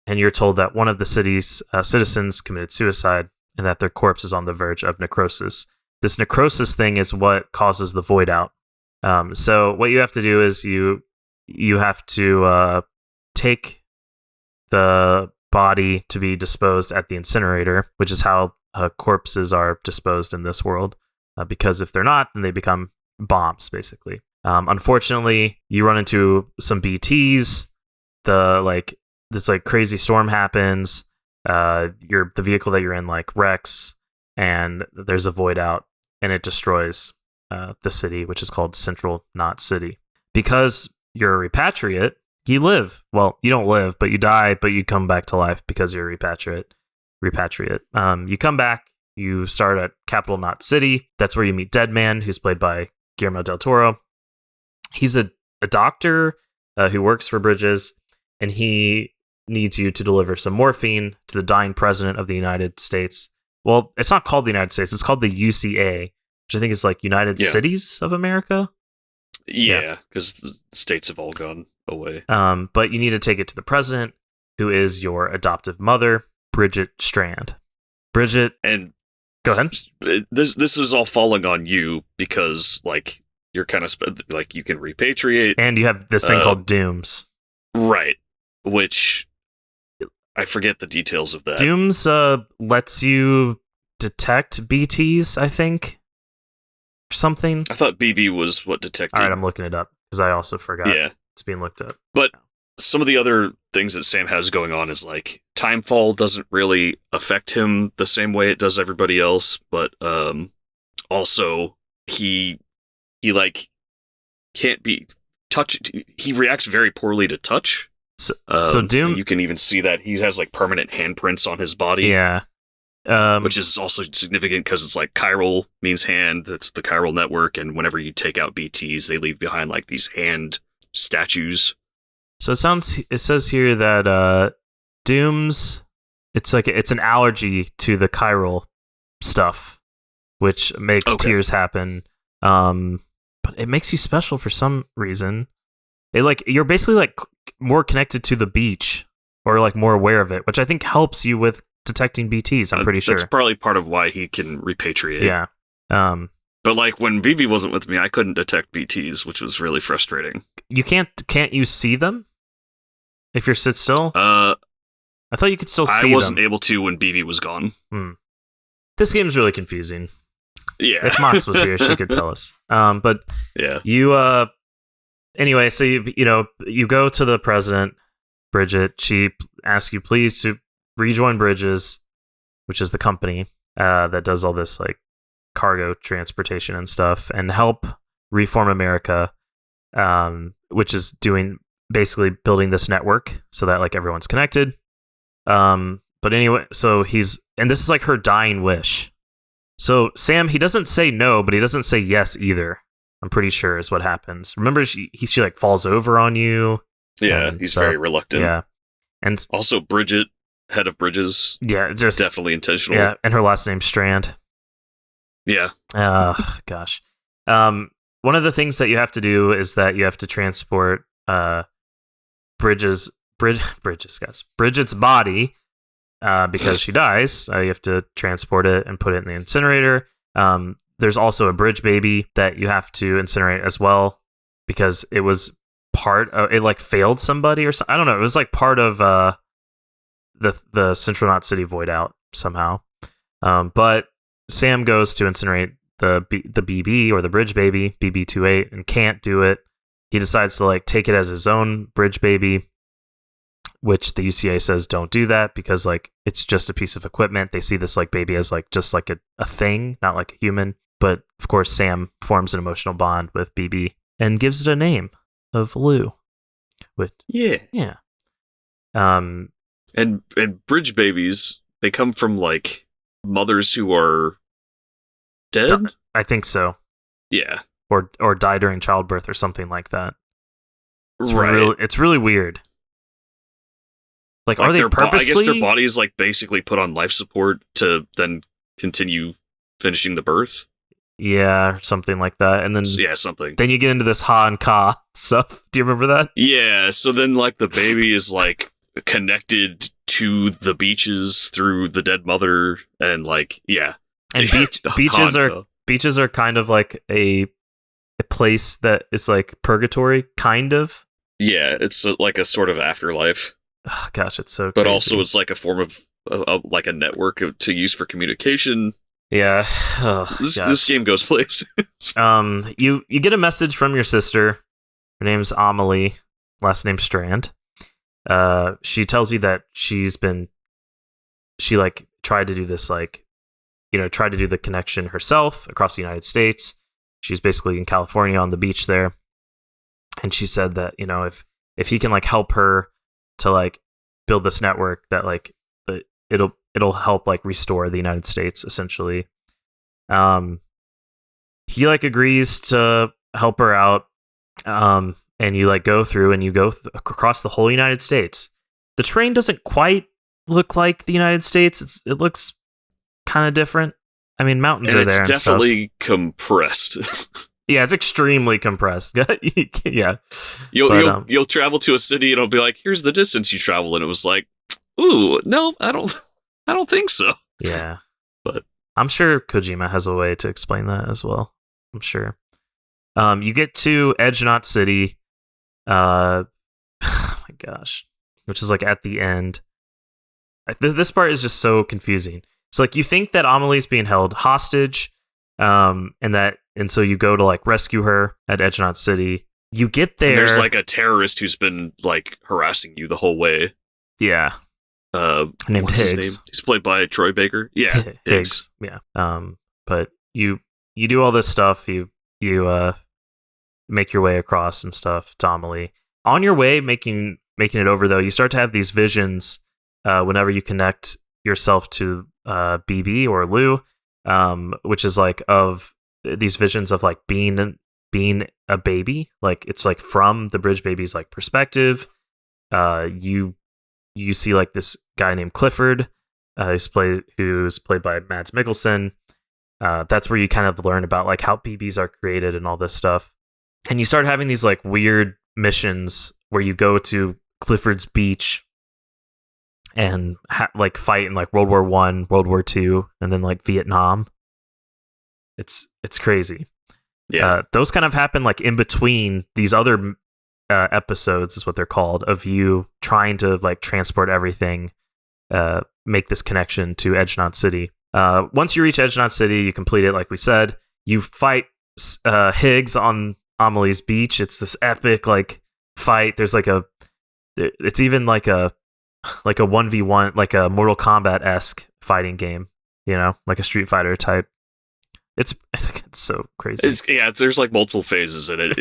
and you're told that one of the city's citizens committed suicide and that their corpse is on the verge of necrosis. This necrosis thing is what causes the void out. So what you have to do is you have to take the body to be disposed at the incinerator, which is how corpses are disposed in this world. Because if they're not, then they become bombs, basically. Unfortunately, you run into some BTs. This crazy storm happens. The vehicle that you're in wrecks, and there's a void out, and it destroys the city, which is called Central Knot City. Because you're a repatriate, you live. Well, you don't live, but you die, but you come back to life because you're a repatriate. You come back. You start at Capital Knot City. That's where you meet Deadman, who's played by Guillermo del Toro. He's a doctor who works for Bridges, and he needs you to deliver some morphine to the dying president of the United States. Well, it's not called the United States. It's called the UCA, which I think is like United Cities of America. Yeah, because the states have all gone away. But you need to take it to the president, who is your adoptive mother, Bridget Strand. Bridget, and go ahead. This is all falling on you because you're kind of you can repatriate, and you have this thing called Dooms, right? Which I forget the details of that. Dooms lets you detect BTs, I think, or something. I thought BB was what detected. All right, I'm looking it up because I also forgot. Yeah, it's being looked up. But some of the other things that Sam has going on is timefall doesn't really affect him the same way it does everybody else, but also he can't be touch. He reacts very poorly to touch. So Doom, you can even see that he has like permanent handprints on his body. Yeah. Which is also significant because it's like chiral means hand. That's the chiral network, and whenever you take out BTs, they leave behind like these hand statues. So it says here that Doom's it's an allergy to the chiral stuff, which makes tears happen. But it makes you special for some reason. You're basically like more connected to the beach, or like more aware of it, which I think helps you with detecting BTs. I'm pretty sure that's probably part of why he can repatriate. Yeah. But like when BB wasn't with me, I couldn't detect BTs, which was really frustrating. You can't you see them if you're sit still? I thought you could still see them. I wasn't able to when BB was gone. This game's really confusing. Yeah. If Mox was here, she could tell us. But yeah, you anyway, so you go to the president, Bridget. She asks you please to rejoin Bridges, which is the company that does all this like cargo transportation and stuff, and help reform America, which is basically building this network so that like everyone's connected. But anyway, so this is like her dying wish. So Sam, he doesn't say no, but he doesn't say yes either. I'm pretty sure is what happens. Remember, she like falls over on you. Yeah, he's very reluctant. Yeah, and also Bridget, head of Bridges. Yeah, just definitely intentional. Yeah, and her last name's Strand. Yeah. Gosh. One of the things that you have to do is that you have to transport Bridget's body because she dies. You have to transport it and put it in the incinerator. There's also a bridge baby that you have to incinerate as well because it was part of it. Like failed somebody or something. I don't know. It was like part of the Central Knot City void out somehow. But Sam goes to incinerate the BB or the bridge baby BB-28 and can't do it. He decides to like take it as his own bridge baby, which the UCA says don't do that because like it's just a piece of equipment. They see this like baby as like just like a thing, not like a human. But of course, Sam forms an emotional bond with BB and gives it a name of Lou. Yeah. And bridge babies, they come from like mothers who are dead. I think so. Yeah. Or die during childbirth or something like that. It's right. It's really weird. Like are they purposely? I guess their bodies like basically put on life support to then continue finishing the birth. Yeah, something like that. And then something. Then you get into this ha and ka stuff. Do you remember that? Yeah. So then like the baby is like connected to the beaches through the dead mother, and like and beaches are kind of like a place that is like purgatory, kind of. Yeah, it's like a sort of afterlife. Oh, gosh, it's so. But crazy. also, it's like a form of like a network to use for communication. Yeah, this game goes places. You get a message from your sister. Her name's Amelie, last name Strand. She tells you that she like tried to do this like, tried to do the connection herself across the United States. She's basically in California on the beach there, and she said that if he can like help her to like build this network that like it'll help like restore the United States essentially. He like agrees to help her out. And you like go through and you go across the whole United States. The terrain doesn't quite look like the United States. It looks kind of different. I mean, mountains are there. It's definitely compressed. Yeah, it's extremely compressed. Yeah, you'll travel to a city and it'll be like, here's the distance you travel, and it was like, ooh, no, I don't think so. Yeah, but I'm sure Kojima has a way to explain that as well. I'm sure. You get to Edge Knot City. Oh my gosh, which is like at the end. This part is just so confusing. So like you think that Amelie's being held hostage, and so you go to like rescue her at Edge Knot City. You get there. There's like a terrorist who's been like harassing you the whole way. Yeah. Named what's Higgs. his name? He's played by Troy Baker. Yeah, Higgs. Yeah. But you do all this stuff. You make your way across and stuff to Amelie. On your way, making it over though, you start to have these visions whenever you connect yourself to BB or Lou, which is like of these visions of like being a baby. Like it's like from the bridge baby's like perspective. You see like this guy named Clifford, who's played by Mads Mikkelsen. That's where you kind of learn about like how BBs are created and all this stuff. And you start having these like weird missions where you go to Clifford's beach and like fight in like World War I, World War II, and then like Vietnam. It's crazy. Yeah, those kind of happen like in between these other episodes, is what they're called, of you trying to like transport everything, make this connection to Edgenod City. Once you reach Edgenod City, you complete it, like we said. You fight Higgs on Amelie's beach. It's this epic like fight. There's like it's even like a 1v1, like a Mortal Kombat-esque fighting game, you know, like a Street Fighter type. I think it's so crazy. There's like multiple phases in it.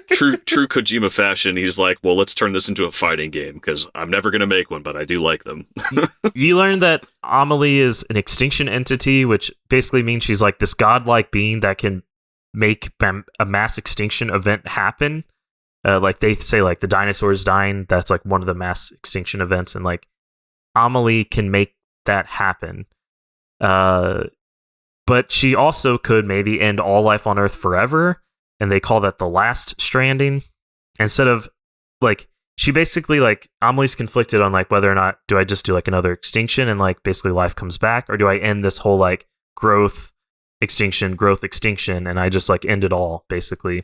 True Kojima fashion. He's like, well, let's turn this into a fighting game because I'm never going to make one, but I do like them. You learn that Amelie is an extinction entity, which basically means she's like this godlike being that can make a mass extinction event happen. Like they say, like the dinosaurs dying, that's like one of the mass extinction events, and like Amelie can make that happen. But she also could maybe end all life on Earth forever, and they call that the last stranding. Instead of like, she basically like Amelie's conflicted on like whether or not do I just do like another extinction and like basically life comes back, or do I end this whole like growth extinction, and I just like end it all basically.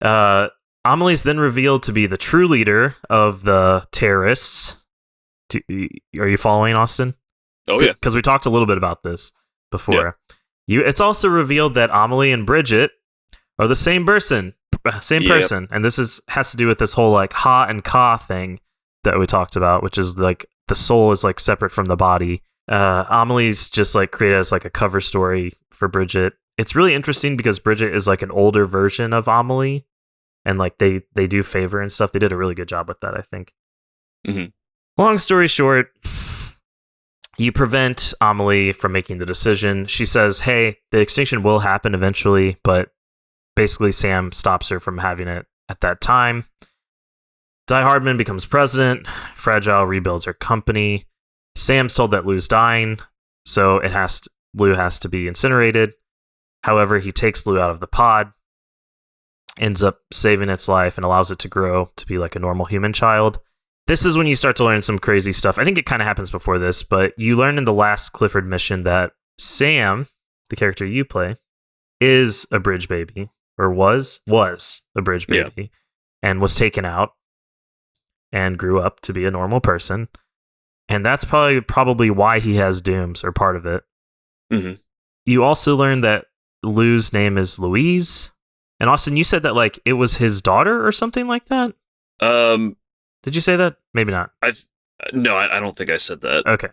Amelie's then revealed to be the true leader of the terrorists. Are you following, Austin? Oh yeah, because we talked a little bit about this before. Yeah. It's also revealed that Amelie and Bridget are the same person, and this has to do with this whole like ha and ka thing that we talked about, which is like the soul is like separate from the body. Amelie's just like created as like a cover story for Bridget. It's really interesting because Bridget is like an older version of Amelie, and like they do favor and stuff. They did a really good job with that, I think. Mm-hmm. Long story short, you prevent Amelie from making the decision. She says, hey, the extinction will happen eventually, but basically Sam stops her from having it at that time. Die Hardman becomes president. Fragile rebuilds her company. Sam's told that Lou's dying, so Lou has to be incinerated. However, he takes Lou out of the pod, ends up saving its life, and allows it to grow to be like a normal human child. This is when you start to learn some crazy stuff. I think it kind of happens before this, but you learn in the last Clifford mission that Sam, the character you play, is a bridge baby, or was a bridge baby, and was taken out and grew up to be a normal person. And that's probably why he has dooms, or part of it. Mm-hmm. You also learn that Lou's name is Louise. And Austin, you said that like it was his daughter or something like that? Did you say that? Maybe not. No, I don't think I said that. Okay.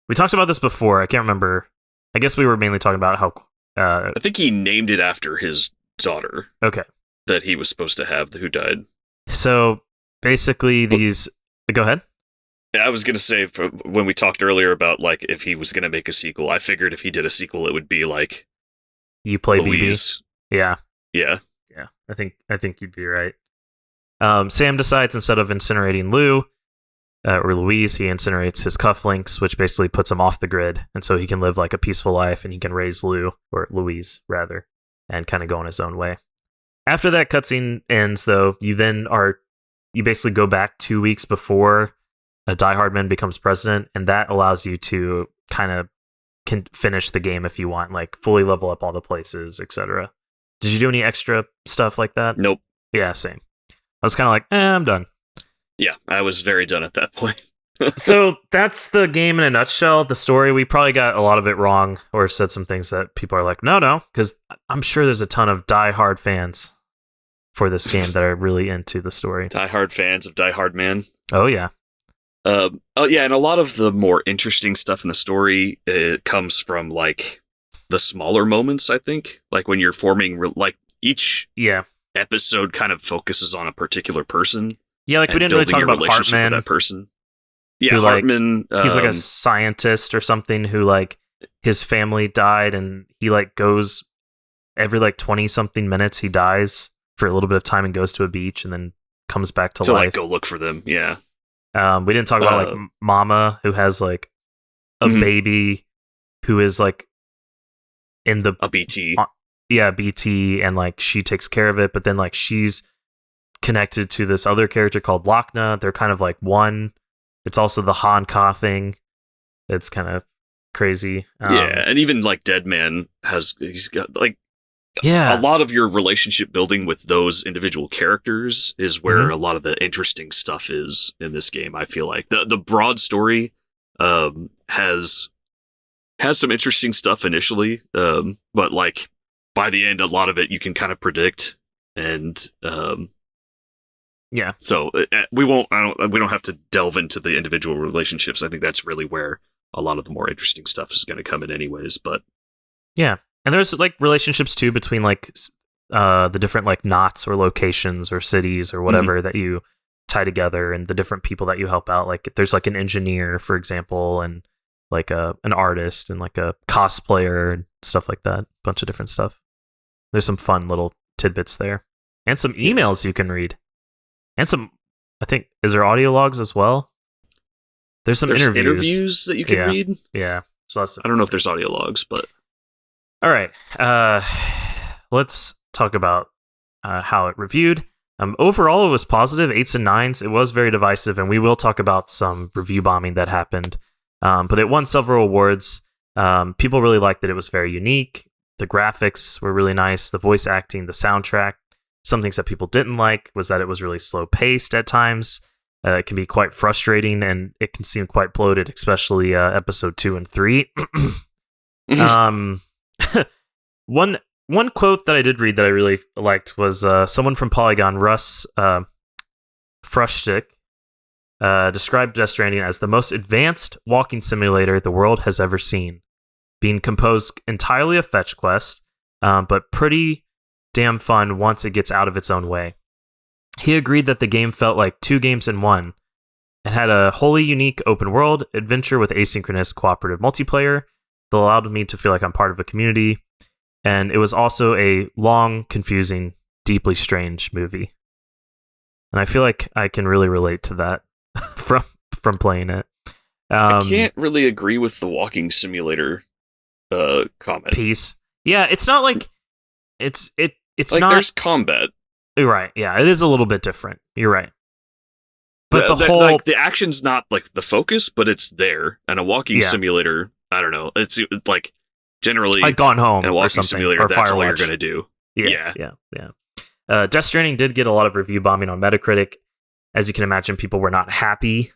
We talked about this before. I can't remember. I guess we were mainly talking about how... I think he named it after his daughter. Okay. That he was supposed to have, who died. So, basically these... Go ahead. I was going to say, when we talked earlier about like if he was going to make a sequel, I figured if he did a sequel, it would be like... You play Louise. BB? Yeah. Yeah. Yeah. I think you'd be right. Sam decides instead of incinerating Lou or Louise, he incinerates his cufflinks, which basically puts him off the grid, and so he can live like a peaceful life, and he can raise Lou, or Louise rather, and kind of go on his own way. After that cutscene ends, though, you basically go back 2 weeks before Die Hardman becomes president, and that allows you to kind of finish the game if you want, like fully level up all the places, etc. Did you do any extra stuff like that? Nope. Yeah, same. I was kind of like, I'm done. Yeah, I was very done at that point. So that's the game in a nutshell. The story, we probably got a lot of it wrong or said some things that people are like, no, because I'm sure there's a ton of die-hard fans for this game that are really into the story. Die-hard fans of Die Hard Man. Oh, yeah. And a lot of the more interesting stuff in the story comes from, like, the smaller moments, I think. Like, when you're forming, like, each... Yeah. episode kind of focuses on a particular person. Yeah, like we didn't really talk about Hartman. With that person. Yeah, who, Hartman. He's like a scientist or something who like his family died, and he like goes every like 20-something minutes. He dies for a little bit of time and goes to a beach and then comes back to life. Like go look for them. Yeah. We didn't talk about like Mama, who has like a baby who is like in the a BT. BT, and like she takes care of it, but then like she's connected to this other character called Lochna. They're kind of like one. It's also the Han-Ka thing. It's kind of crazy. Yeah, and even like Deadman he's got like a lot of your relationship building with those individual characters is where a lot of the interesting stuff is in this game. I feel like the broad story has some interesting stuff initially, but like by the end, a lot of it you can kind of predict, and so we don't have to delve into the individual relationships. I think that's really where a lot of the more interesting stuff is going to come in anyways, but yeah. And there's like relationships too between like the different like knots or locations or cities or whatever that you tie together, and the different people that you help out. Like there's like an engineer, for example, and like an artist and like a cosplayer and stuff like that. A bunch of different stuff. There's some fun little tidbits there, and some emails you can read, and some, I think, is there audio logs as well? There's interviews that you can read. Yeah. So I don't know if there's audio logs, but all right. Let's talk about how it reviewed. Overall, it was positive, 8s and 9s. It was very divisive, and we will talk about some review bombing that happened. But it won several awards. People really liked that it was very unique. The graphics were really nice. The voice acting, the soundtrack. Some things that people didn't like was that it was really slow-paced at times. It can be quite frustrating, and it can seem quite bloated, especially episode 2 and 3. One quote that I did read that I really liked was someone from Polygon, Russ Frushtick, described Death Stranding as the most advanced walking simulator the world has ever seen, being composed entirely of fetch quest, but pretty damn fun once it gets out of its own way. He agreed that the game felt like 2 games in one. It had a wholly unique open world adventure with asynchronous cooperative multiplayer that allowed me to feel like I'm part of a community. And it was also a long, confusing, deeply strange movie. And I feel like I can really relate to that from playing it. I can't really agree with the walking simulator comment. Piece. Yeah, it's not like it's like not. There's combat. You're right. Yeah, it is a little bit different. You're right. But the whole like the action's not like the focus, but it's there. And a walking simulator, I don't know. It's like generally like Gone Home and a walking or something, simulator. or That's Firewatch. all you're gonna do. Yeah. Death Stranding did get a lot of review bombing on Metacritic. As you can imagine, people were not happy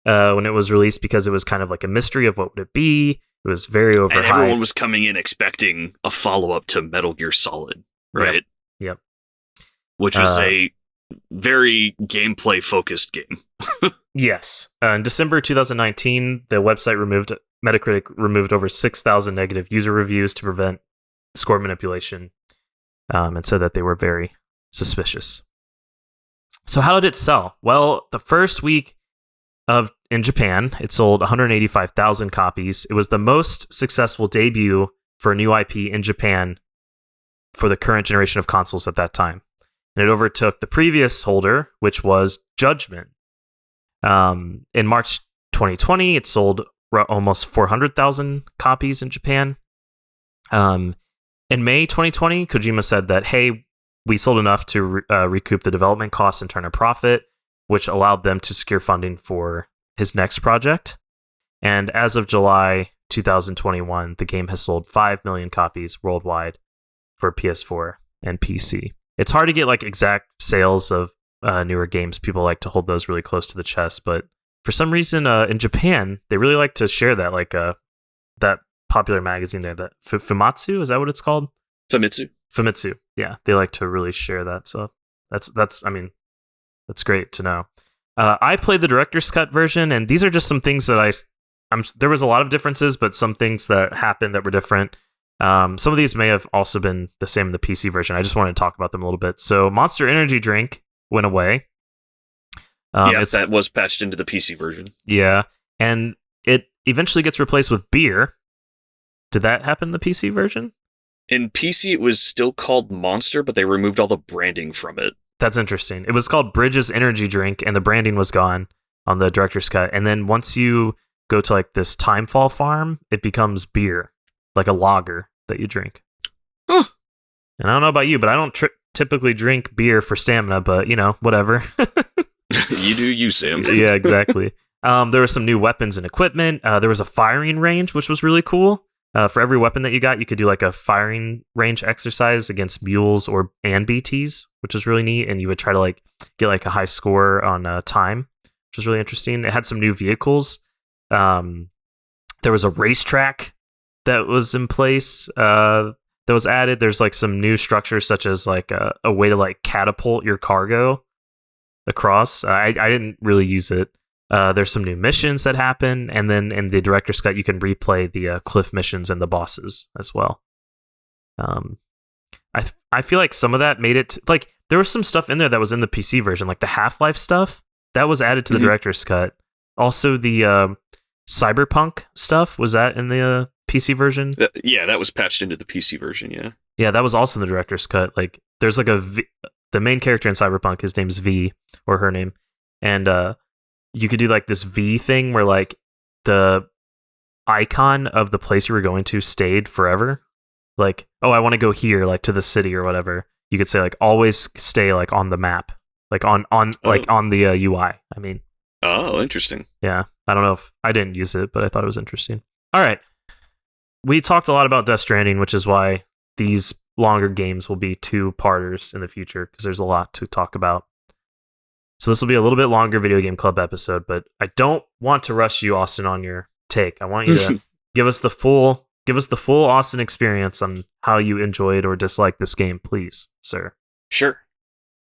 when it was released because it was kind of like a mystery of what would it be. It was very overhyped. And everyone was coming in expecting a follow-up to Metal Gear Solid, right? Yep. Which was a very gameplay-focused game. Yes. In December 2019, the website Metacritic removed over 6,000 negative user reviews to prevent score manipulation, and said that they were very suspicious. So how did it sell? Well, the first week in Japan, it sold 185,000 copies. It was the most successful debut for a new IP in Japan for the current generation of consoles at that time. And it overtook the previous holder, which was Judgment. In March 2020, it sold almost 400,000 copies in Japan. In May 2020, Kojima said that, hey, we sold enough to recoup the development costs and turn a profit, which allowed them to secure funding for his next project. And as of July 2021, the game has sold 5 million copies worldwide for PS4 and PC. It's hard to get like exact sales of newer games. People like to hold those really close to the chest, but for some reason in Japan, they really like to share that, like that popular magazine there, that Famitsu, is that what it's called? Famitsu. Yeah, they like to really share that. So that's great to know. I played the director's cut version, and these are just some things that there was a lot of differences, but some things that happened that were different. Some of these may have also been the same in the PC version. I just wanted to talk about them a little bit. So Monster Energy Drink went away. That was patched into the PC version. Yeah, and it eventually gets replaced with beer. Did that happen in the PC version? In PC, it was still called Monster, but they removed all the branding from it. That's interesting. It was called Bridges Energy Drink, and the branding was gone on the director's cut. And then once you go to like this Timefall farm, it becomes beer, like a lager that you drink. Huh. And I don't know about you, but I don't typically drink beer for stamina, but whatever. You do you, Sam. Yeah, exactly. There were some new weapons and equipment. There was a firing range, which was really cool. For every weapon that you got, you could do like a firing range exercise against mules and BTs, which was really neat. And you would try to like get like a high score on time, which was really interesting. It had some new vehicles. There was a racetrack that was in place that was added. There's like some new structures, such as like a way to like catapult your cargo across. I didn't really use it. There's some new missions that happen, and then in the director's cut, you can replay the cliff missions and the bosses as well. I feel like some of that made it like there was some stuff in there that was in the PC version, like the Half-Life stuff that was added to the director's cut. Also, the Cyberpunk stuff, was that in the PC version? Yeah, that was patched into the PC version. Yeah, that was also in the director's cut. Like, there's like the main character in Cyberpunk, his name's V, or her name, and you could do like this V thing where like the icon of the place you were going to stayed forever. Like, oh, I want to go here, like to the city or whatever. You could say like always stay like on the map, like on the UI. I mean, oh, interesting. Yeah, I don't know if I didn't use it, but I thought it was interesting. All right, we talked a lot about Death Stranding, which is why these longer games will be 2-parters in the future because there's a lot to talk about. So this will be a little bit longer Video Game Club episode, but I don't want to rush you, Austin, on your take. I want you to give us the full Austin experience on how you enjoyed or disliked this game, please, sir. Sure.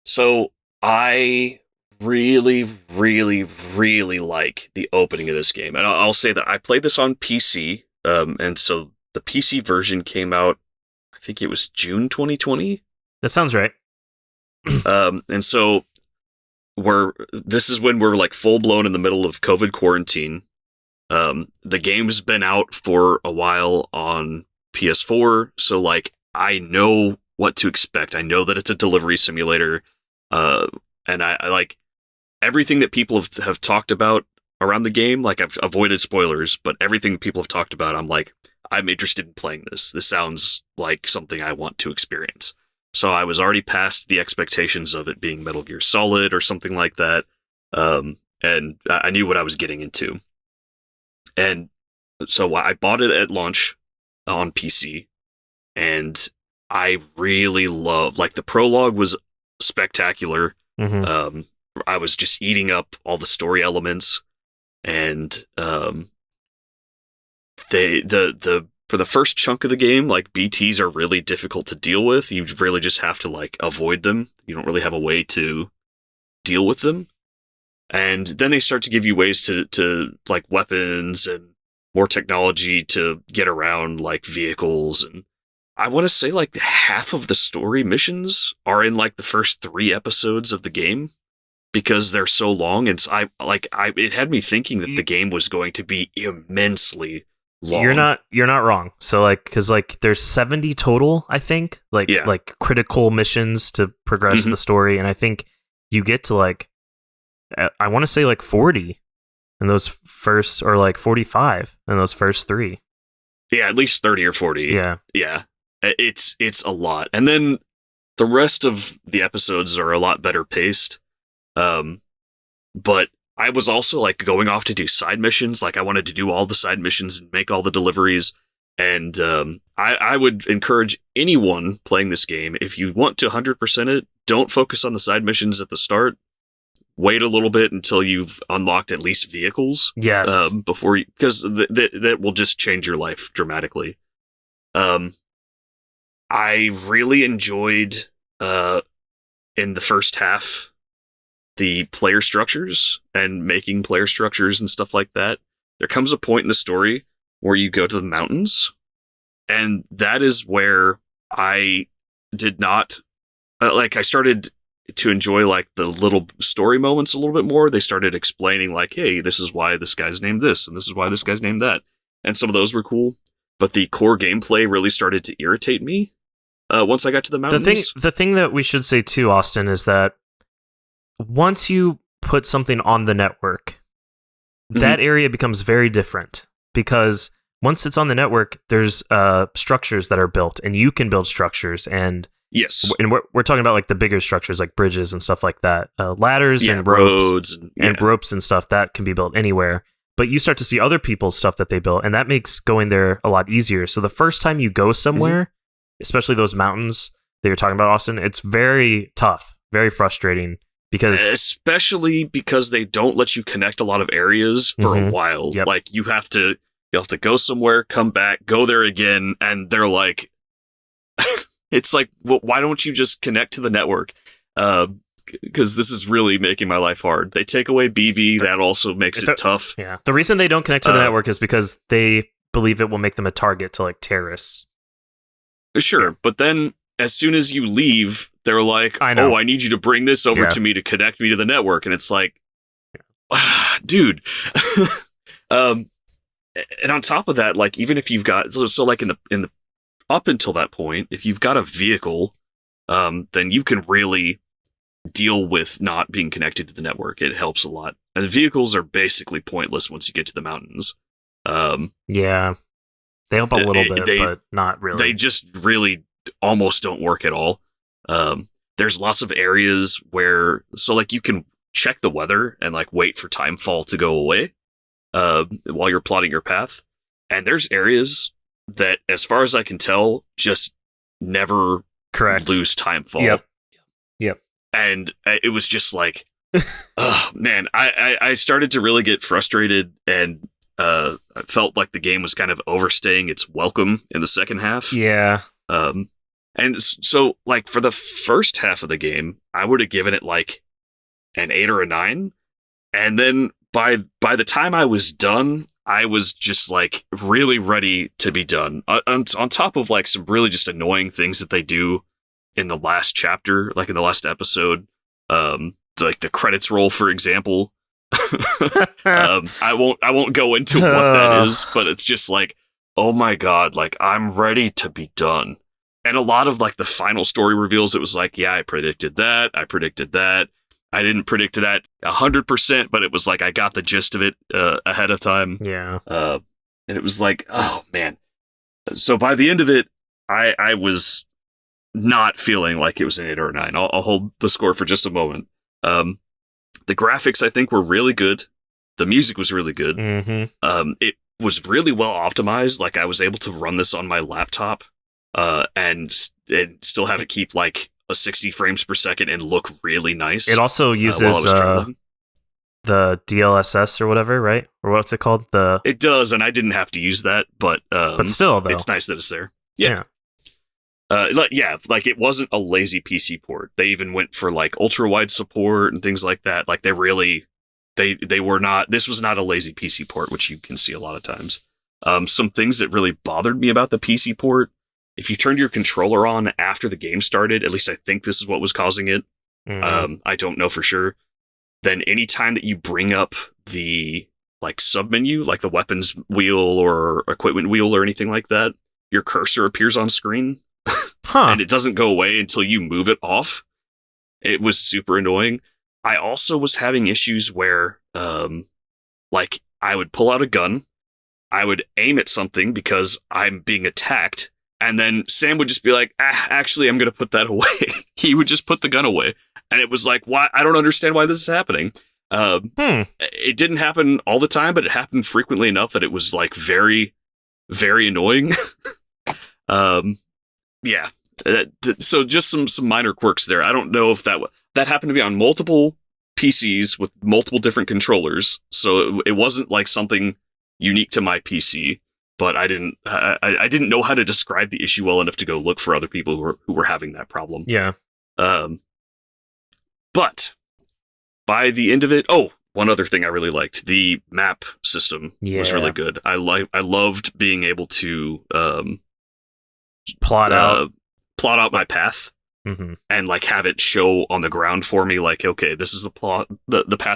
So I really, really, really like the opening of this game. And I'll say that I played this on PC, and so the PC version came out, I think it was June 2020. That sounds right. And so this is when we're like full blown in the middle of COVID quarantine. The game's been out for a while on PS4, so like I know what to expect. I know that it's a delivery simulator, and I like everything that people have talked about around the game. Like, I've avoided spoilers, but everything people have talked about, I'm interested in playing this. This sounds like something I want to experience. So I was already past the expectations of it being Metal Gear Solid or something like that, and I knew what I was getting into. And so I bought it at launch on PC, and I really loved, like, the prologue was spectacular. Mm-hmm. I was just eating up all the story elements, and for the first chunk of the game, like, BTs are really difficult to deal with. You really just have to, like, avoid them. You don't really have a way to deal with them. And then they start to give you ways to like, weapons and more technology to get around, like, vehicles. And I want to say, like, half of the story missions are in, like, the first 3 episodes of the game, because they're so long. And it had me thinking that the game was going to be immensely long. You're not wrong. So, like, because, like, there's 70 total, I think, like, like critical missions to progress the story, and I think you get to, like, I want to say, like, 40 in those first, or like 45 in those first 3. Yeah, at least 30 or 40. Yeah. It's a lot, and then the rest of the episodes are a lot better paced. But I was also, like, going off to do side missions. Like, I wanted to do all the side missions and make all the deliveries. And I would encourage anyone playing this game, if you want to 100% it, don't focus on the side missions at the start. Wait a little bit until you've unlocked at least vehicles. Yes. Before you, because that will just change your life dramatically. I really enjoyed in the first half the player structures and making player structures and stuff like that. There comes a point in the story where you go to the mountains, And that is where I did not I started to enjoy like the little story moments a little bit more. They started explaining like, hey, this is why this guy's named this, and this is why this guy's named that. And some of those were cool. But the core gameplay really started to irritate me once I got to the mountains. The thing that we should say too, Austin, is that once you put something on the network, that area becomes very different, because once it's on the network, there's structures that are built, and you can build structures. And yes, and we're talking about like the bigger structures, like bridges and stuff like that, ladders and ropes and ropes and stuff that can be built anywhere. But you start to see other people's stuff that they built, and that makes going there a lot easier. So the first time you go somewhere, especially those mountains that you're talking about, Austin, it's very tough, very frustrating. Especially because they don't let you connect a lot of areas for a while. Yep. Like you have to go somewhere, come back, go there again, and they're like, it's like, well, why don't you just connect to the network? Because this is really making my life hard. They take away BB, that also makes it tough. Yeah, the reason they don't connect to the network is because they believe it will make them a target to like terrorists. Sure, but then as soon as you leave, they're like, oh, I need you to bring this over to me to connect me to the network. And it's like, dude. And on top of that, like, even if you've got, so like in the up until that point, if you've got a vehicle, then you can really deal with not being connected to the network. It helps a lot. And the vehicles are basically pointless once you get to the mountains. Yeah. They help a little bit, but not really. They just really almost don't work at all. There's lots of areas where, so like you can check the weather and like wait for timefall to go away while you're plotting your path. And there's areas that, as far as I can tell, just never lose timefall. Yep. And it was just like, oh man, I started to really get frustrated, and I felt like the game was kind of overstaying its welcome in the second half. Yeah. And so, like, for the first half of the game, I would have given it like an 8 or a 9. And then by the time I was done, I was just like really ready to be done. On top of like some really just annoying things that they do in the last chapter, like in the last episode, like the credits roll, for example. I won't go into what that is, but it's just like, oh my god, like I'm ready to be done. And a lot of like the final story reveals, it was like, yeah, I predicted that. I didn't predict that 100%, but it was like I got the gist of it ahead of time. Yeah. And it was like, oh man. So by the end of it, I was not feeling like it was an 8 or a 9. I'll hold the score for just a moment. The graphics, I think, were really good. The music was really good. It was really well optimized. Like I was able to run this on my laptop and still have it keep like a 60 frames per second and look really nice. It also uses the DLSS or whatever, right? Or what's it called? It does, and I didn't have to use that, but still, though, it's nice that it's there. Yeah. Like it wasn't a lazy PC port. They even went for like ultra wide support and things like that. Like they really, they were not. This was not a lazy PC port, which you can see a lot of times. Some things that really bothered me about the PC port: if you turned your controller on after the game started, at least I think this is what was causing it. I don't know for sure. Then anytime that you bring up the like submenu, like the weapons wheel or equipment wheel or anything like that, your cursor appears on screen. And it doesn't go away until you move it off. It was super annoying. I also was having issues where, like, I would pull out a gun, I would aim at something because I'm being attacked, and then Sam would just be like, actually, I'm going to put that away. He would just put the gun away. And it was like, why? I don't understand why this is happening. It didn't happen all the time, but it happened frequently enough that it was, like, very, very annoying. Yeah. So just some minor quirks there. I don't know if that happened to be on multiple PCs with multiple different controllers. So it wasn't like something unique to my PC, but I didn't know how to describe the issue well enough to go look for other people who were having that problem. Yeah. But by the end of it, one other thing I really liked, the map system was really good. I loved being able to plot out my path. Mm-hmm. And like have it show on the ground for me, like, okay, this is the path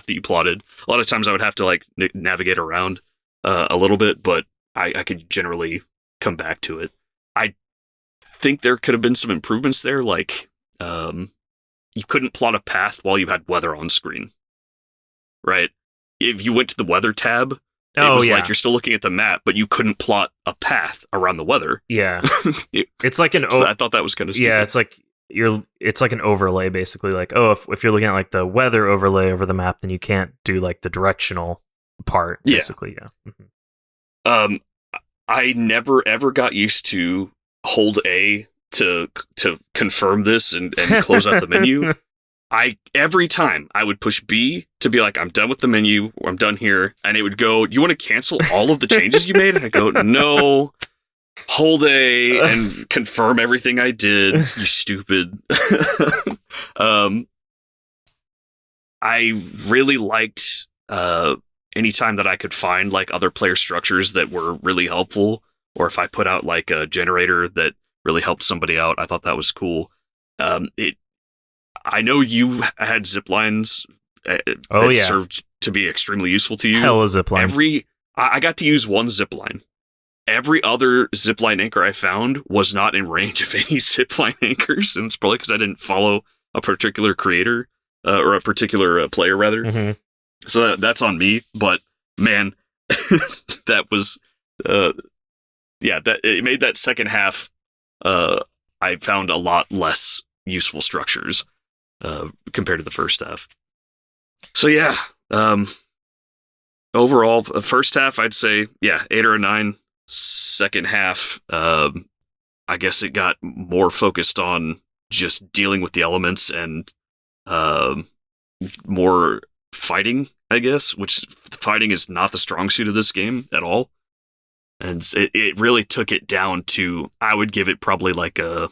that you plotted. A lot of times I would have to like navigate around a little bit, but I could generally come back to it. I think there could have been some improvements there, like you couldn't plot a path while you had weather on screen, right? If you went to the weather tab, it was like you're still looking at the map, but you couldn't plot a path around the weather. Yeah, it's like an. So I thought that was kind of stupid. Yeah, it's like an overlay, basically. Like, if you're looking at like the weather overlay over the map, then you can't do like the directional part. Basically, yeah. Mm-hmm. I never ever got used to hold A to confirm this and close out the menu. Every time I would push B to be like, I'm done with the menu, or I'm done here, and it would go, you want to cancel all of the changes you made? And I go, no, hold A and confirm everything I did, you stupid. I really liked anytime that I could find like other player structures that were really helpful, or if I put out like a generator that really helped somebody out, I thought that was cool. I know you had zip lines that served to be extremely useful to you. Hella zip lines. I got to use one zip line. Every other zipline anchor I found was not in range of any zipline anchors, and it's probably because I didn't follow a particular creator or a particular player, rather. Mm-hmm. So that's on me. But man, that was that it made that second half. I found a lot less useful structures compared to the first half. So yeah, overall, first half I'd say 8 or a 9. Second half, I guess it got more focused on just dealing with the elements and more fighting, I guess, which fighting is not the strong suit of this game at all. And it really took it down to, I would give it probably like a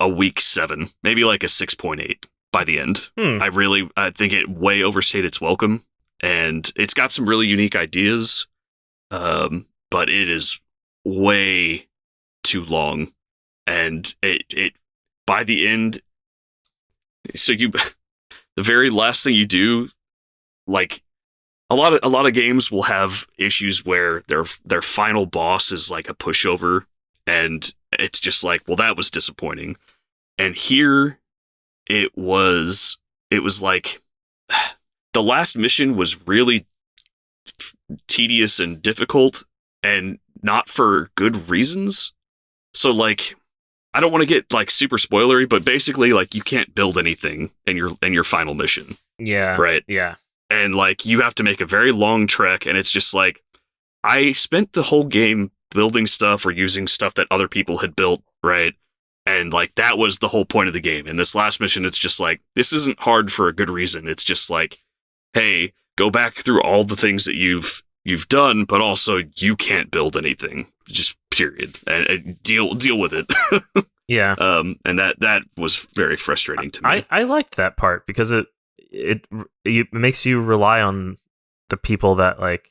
weak 7, maybe like a 6.8 by the end. I think it way overstayed its welcome, and it's got some really unique ideas. But it is way too long, and it by the end. So the very last thing you do, like a lot of games will have issues where their final boss is like a pushover, and it's just like, well, that was disappointing. And here, it was like the last mission was really tedious and difficult, and not for good reasons. So like, I don't want to get like super spoilery, but basically like you can't build anything in your final mission. Yeah. Right. Yeah. And like you have to make a very long trek, and it's just like, I spent the whole game building stuff or using stuff that other people had built, right? And like that was the whole point of the game. In this last mission, it's just like, this isn't hard for a good reason. It's just like, hey, go back through all the things that you've done, but also you can't build anything, just period, and deal with it. Yeah. And that was very frustrating to me. I liked that part because it makes you rely on the people that like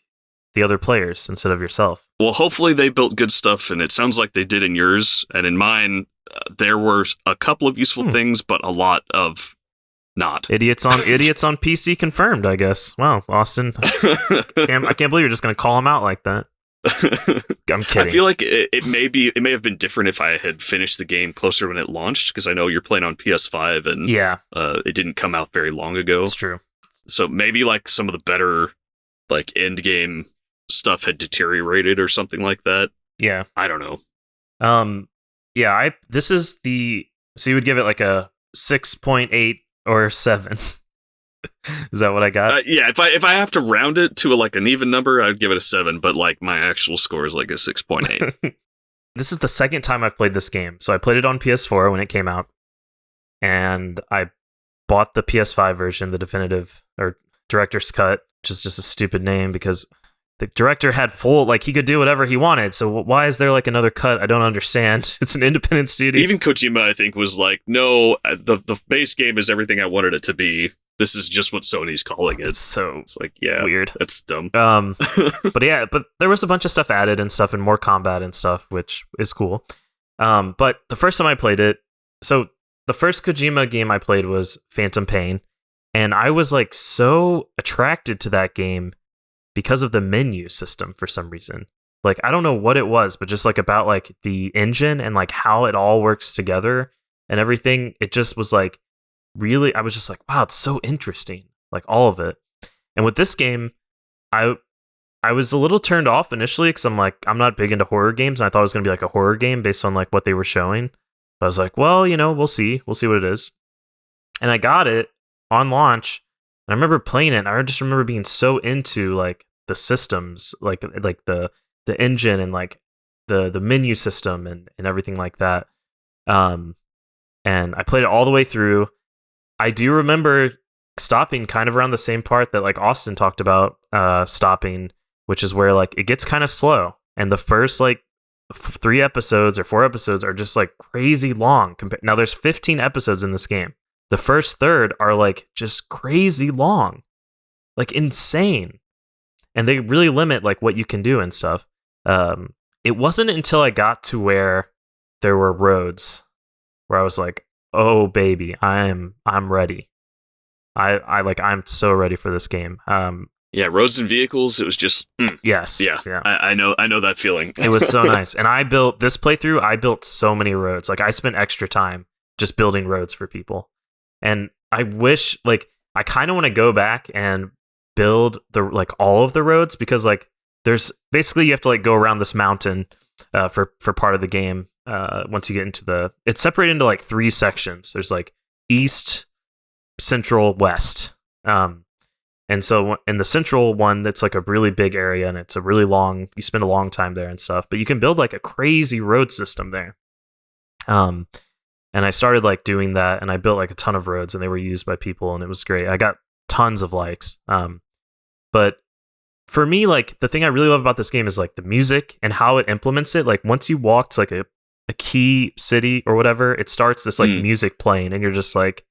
the other players instead of yourself. Well, hopefully they built good stuff, and it sounds like they did in yours, and in mine there were a couple of useful things, but a lot of not. Idiots on PC confirmed, I guess. Wow, Austin. I can't believe you're just going to call him out like that. I'm kidding. I feel like it may have been different if I had finished the game closer when it launched, because I know you're playing on PS5 and it didn't come out very long ago. It's true. So maybe like some of the better like end game stuff had deteriorated or something like that. Yeah. I don't know. This is so you would give it like a 6.8 or 7. Is that what I got? If I have to round it to like an even number, I'd give it a 7, but like my actual score is like a 6.8. This is the second time I've played this game. So I played it on PS4 when it came out, and I bought the PS5 version, the definitive or director's cut, which is just a stupid name because the director had full, like, he could do whatever he wanted. So why is there like another cut? I don't understand. It's an independent studio. Even Kojima, I think, was like, no, the base game is everything I wanted it to be. this is just what Sony's calling it. It's like, yeah, weird. That's dumb. But there was a bunch of stuff added and stuff and more combat and stuff, which is cool. But the first time I played it, so the first Kojima game I played was Phantom Pain, and I was like so attracted to that game because of the menu system for some reason. Like, I don't know what it was, but just like about like the engine and like how it all works together and everything. It just was like really, I was just like, wow, it's so interesting. Like all of it. And with this game, I was a little turned off initially because I'm like, I'm not big into horror games. And I thought it was going to be like a horror game based on like what they were showing. But I was like, well, we'll see. We'll see what it is. And I got it on launch. And I remember playing it. And I just remember being so into like the systems, like the engine and like the menu system and everything like that. And I played it all the way through. I do remember stopping kind of around the same part that like Austin talked about stopping, which is where like it gets kind of slow. And the first like 3 episodes or 4 episodes are just like crazy long. Now there's 15 episodes in this game. The first third are like just crazy long, like insane. And they really limit like what you can do and stuff. It wasn't until I got to where there were roads where I was like, oh baby, I'm ready. I'm so ready for this game. Yeah, roads and vehicles, it was just yes. Yeah. I know that feeling. It was so nice. And I built so many roads. Like I spent extra time just building roads for people. And I wish like I kind of want to go back and build the like all of the roads, because like there's basically you have to like go around this mountain for part of the game. Once you get into it's separated into like 3 sections. There's like east, central, west. And so in the central one, that's like a really big area and it's a really long, you spend a long time there and stuff, but you can build like a crazy road system there. And I started like doing that and I built like a ton of roads and they were used by people and it was great. I got tons of likes. But for me, like the thing I really love about this game is like the music and how it implements it. Like once you walk to like a key city or whatever, it starts this like music playing and you're just like,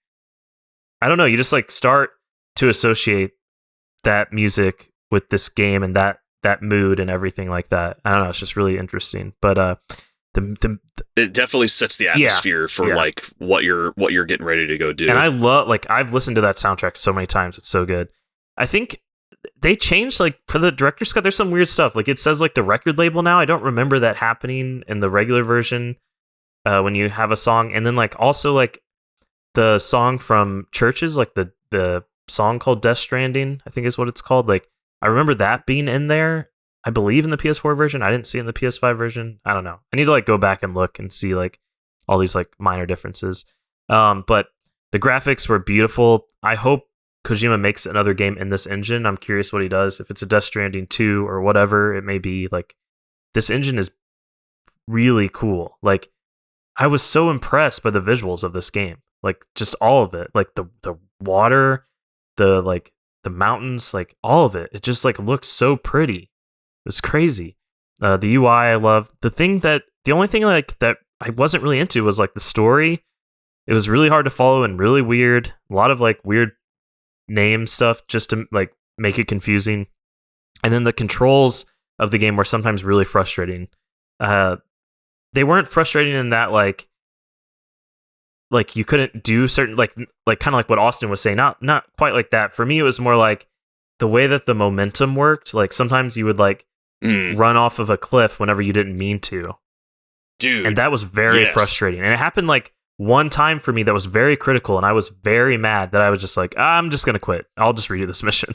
I don't know, you just like start to associate that music with this game and that mood and everything like that. I don't know, it's just really interesting. But it definitely sets the atmosphere for like what you're getting ready to go do. And I love, like, I've listened to that soundtrack so many times. It's so good. I think they changed, like, for the director's cut, there's some weird stuff. Like, it says, like, the record label now. I don't remember that happening in the regular version when you have a song. And then, like, also, like, the song from Churches, like, the song called Death Stranding, I think is what it's called. Like, I remember that being in there. I believe in the PS4 version. I didn't see it in the PS5 version. I don't know. I need to, like, go back and look and see, like, all these, like, minor differences. But the graphics were beautiful. I hope Kojima makes another game in this engine. I'm curious what he does. If it's a Death Stranding 2 or whatever it may be, like, this engine is really cool. Like, I was so impressed by the visuals of this game. Like, just all of it. Like, the water, the mountains, like, all of it. It just, like, looks so pretty. It was crazy. The UI I love. The only thing, like, that I wasn't really into was, like, the story. It was really hard to follow and really weird. A lot of, like, weird name stuff just to, like, make it confusing. And then the controls of the game were sometimes really frustrating. They weren't frustrating in that, like you couldn't do certain, like kind of like what Austin was saying. Not quite like that. For me, it was more like the way that the momentum worked. Like, sometimes you would, like, run off of a cliff whenever you didn't mean to. Dude. And that was very frustrating. And it happened, like, one time for me that was very critical, and I was very mad that I was just like, I'm just going to quit. I'll just redo this mission.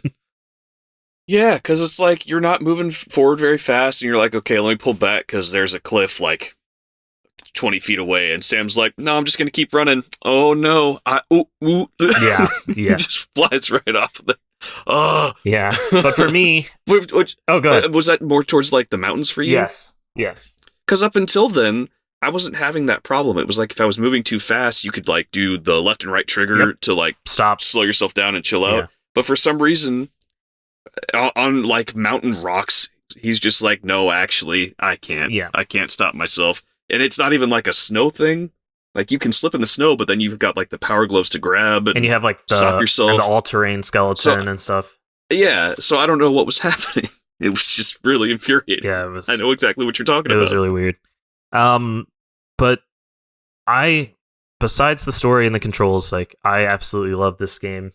Yeah, because it's like you're not moving forward very fast, and you're like, okay, let me pull back because there's a cliff, like, 20 feet away. And Sam's like, no, I'm just going to keep running. Oh, no. Yeah. Just flies right off of there. Oh. Yeah. But for me... go ahead. Was that more towards, like, the mountains for you? Yes. Because up until then, I wasn't having that problem. It was like if I was moving too fast, you could, like, do the left and right trigger to, like, stop, slow yourself down and chill out. But for some reason, on, like, mountain rocks, he's just like, no, actually, I can't. I can't stop myself. And it's not even like a snow thing. Like, you can slip in the snow, but then you've got, like, the power gloves to grab and you have, like, stop yourself. And the all-terrain skeleton and stuff. Yeah, so I don't know what was happening. It was just really infuriating. Yeah, it was... I know exactly what you're talking about. It was really weird. But besides the story and the controls, like, I absolutely love this game.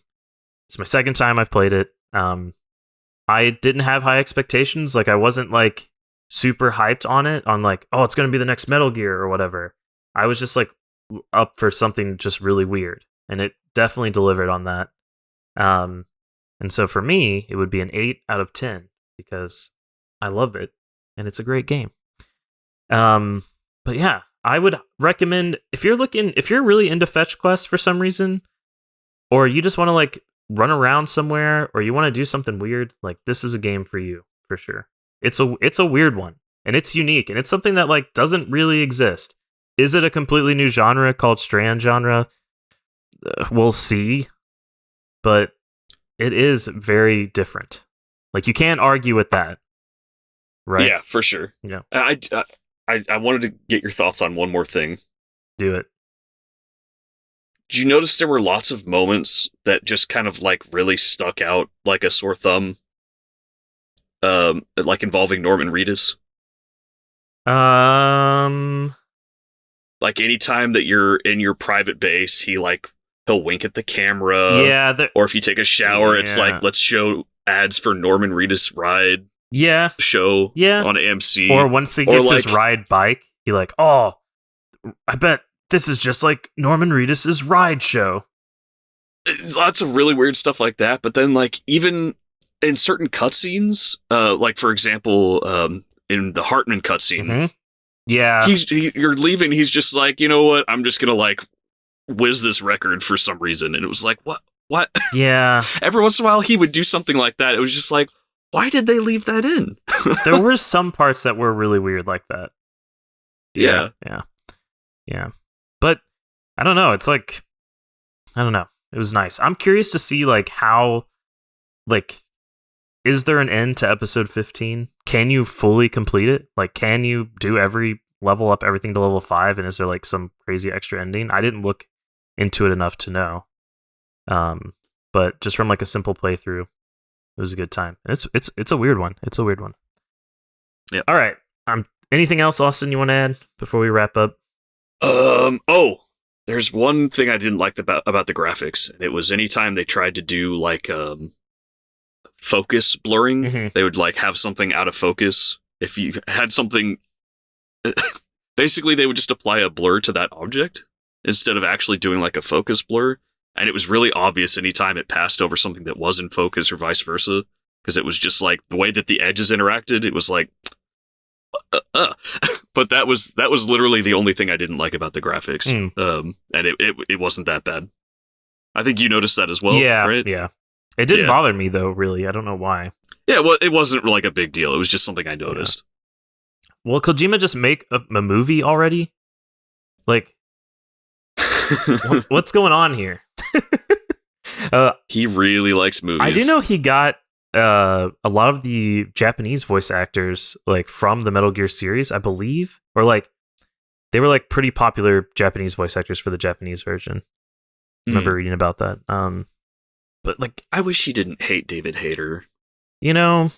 It's my second time I've played it. I didn't have high expectations. Like, I wasn't, like, super hyped on it, on, like, oh, it's going to be the next Metal Gear or whatever. I was just, like, up for something just really weird, and it definitely delivered on that. And so for me, it would be an 8 out of 10 because I love it and it's a great game. But yeah, I would recommend if you're really into fetch quests for some reason, or you just want to like run around somewhere, or you want to do something weird, like this is a game for you for sure. It's a weird one, and it's unique, and it's something that like doesn't really exist. Is it a completely new genre called Strand genre? We'll see, but it is very different. Like, you can't argue with that, right? Yeah, for sure. Yeah. I wanted to get your thoughts on one more thing. Do it. Did you notice there were lots of moments that just kind of like really stuck out like a sore thumb? Like involving Norman Reedus? Like anytime that you're in your private base, he'll wink at the camera. Yeah. Or if you take a shower, it's like, let's show ads for Norman Reedus ride. Yeah. Show on AMC. Or once he gets his ride bike, he like, oh, I bet this is just like Norman Reedus's ride show. Lots of really weird stuff like that. But then like even in certain cutscenes, like for example, in the Hartman cutscene, mm-hmm. Yeah, you're leaving. He's just like, you know what? I'm just gonna like whiz this record for some reason, and it was like, what? Yeah. Every once in a while, he would do something like that. It was just like, why did they leave that in? There were some parts that were really weird like that. Yeah. But I don't know. It's like, I don't know. It was nice. I'm curious to see like how, like, is there an end to episode 15? Can you fully complete it? Like, can you do level up everything to level 5? And is there like some crazy extra ending? I didn't look into it enough to know. But just from like a simple playthrough, it was a good time. And it's a weird one. It's a weird one. Yeah. All right. Anything else, Austin, you want to add before we wrap up? There's one thing I didn't like about the graphics, and it was anytime they tried to do like focus blurring, mm-hmm. they would like have something out of focus. If you had something, basically they would just apply a blur to that object instead of actually doing like a focus blur. And it was really obvious anytime it passed over something that was in focus or vice versa, because it was just like the way that the edges interacted. It was like, but that was literally the only thing I didn't like about the graphics. And it wasn't that bad. I think you noticed that as well. Yeah, right? Yeah. It didn't bother me though, really. I don't know why. Yeah, well, it wasn't like a big deal. It was just something I noticed. Yeah. Will Kojima just make a movie already? Like, what's going on here? He really likes movies. I do know he got a lot of the Japanese voice actors like from the Metal Gear series, I believe, or like they were like pretty popular Japanese voice actors for the Japanese version. I remember reading about that. But like, I wish he didn't hate David Hayter. You know,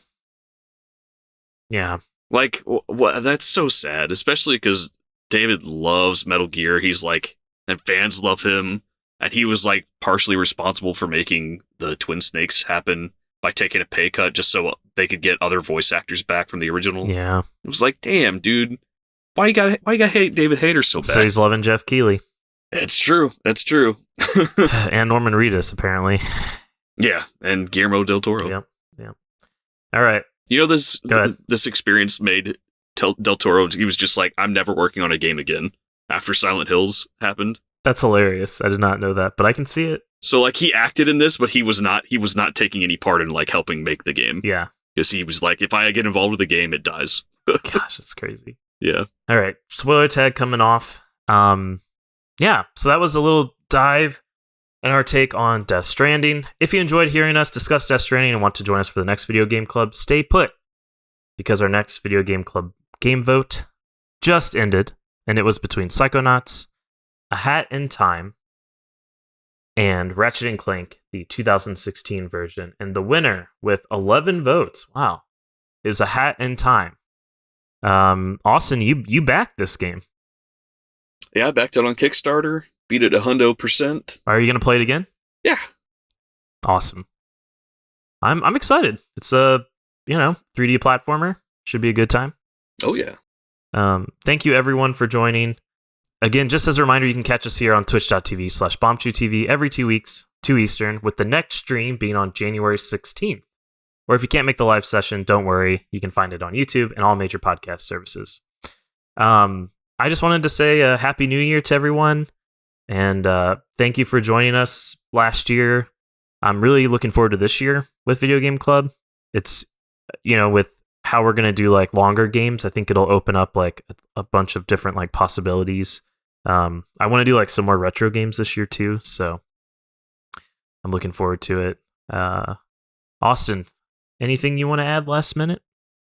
yeah, like that's so sad, especially because David loves Metal Gear. He's like, and fans love him, and he was like partially responsible for making the Twin Snakes happen by taking a pay cut just so they could get other voice actors back from the original. Yeah, it was like, damn, dude, why you gotta hate David Hayter so bad? So he's loving Jeff Keighley. That's true. And Norman Reedus, apparently. Yeah, and Guillermo del Toro. Yep. All right. You know, this experience made del Toro, he was just like, I'm never working on a game again after Silent Hills happened. That's hilarious. I did not know that, but I can see it. So like he acted in this, but he was not taking any part in like helping make the game. Yeah. Because he was like, if I get involved with the game, it dies. Gosh, it's crazy. Yeah. All right. Spoiler tag coming off. Yeah. So that was a little dive and our take on Death Stranding. If you enjoyed hearing us discuss Death Stranding and want to join us for the next Video Game Club, stay put, because our next Video Game Club game vote just ended, and it was between Psychonauts, A Hat in Time, and Ratchet and Clank, the 2016 version. And the winner with 11 votes, wow, is A Hat in Time. Austin, you backed this game. Yeah, I backed it on Kickstarter. Beat it 100%. Are you going to play it again? Yeah. Awesome. I'm excited. It's a 3D platformer. Should be a good time. Oh yeah. Thank you everyone for joining. Again, just as a reminder, you can catch us here on twitch.tv/BombchuTV every 2 weeks, 2 Eastern, with the next stream being on January 16th. Or if you can't make the live session, don't worry. You can find it on YouTube and all major podcast services. I just wanted to say a Happy New Year to everyone. And thank you for joining us last year. I'm really looking forward to this year with Video Game Club. It's, with how we're going to do like longer games, I think it'll open up like a bunch of different like possibilities. I want to do like some more retro games this year too. So I'm looking forward to it. Austin, anything you want to add last minute?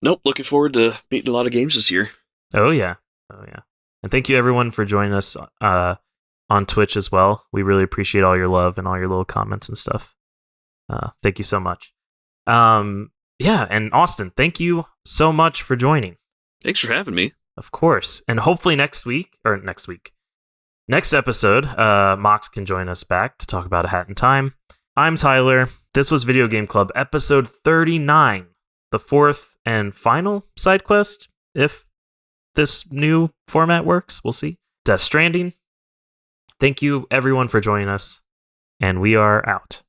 Nope. Looking forward to beating a lot of games this year. Oh yeah. And thank you everyone for joining us on Twitch as well. We really appreciate all your love and all your little comments and stuff. Thank you so much. And Austin, thank you so much for joining. Thanks for having me. Of course. And hopefully next episode, Mox can join us back to talk about A Hat in Time. I'm Tyler. This was Video Game Club episode 39, the fourth and final side quest, if this new format works. We'll see. Death Stranding. Thank you everyone for joining us, and we are out.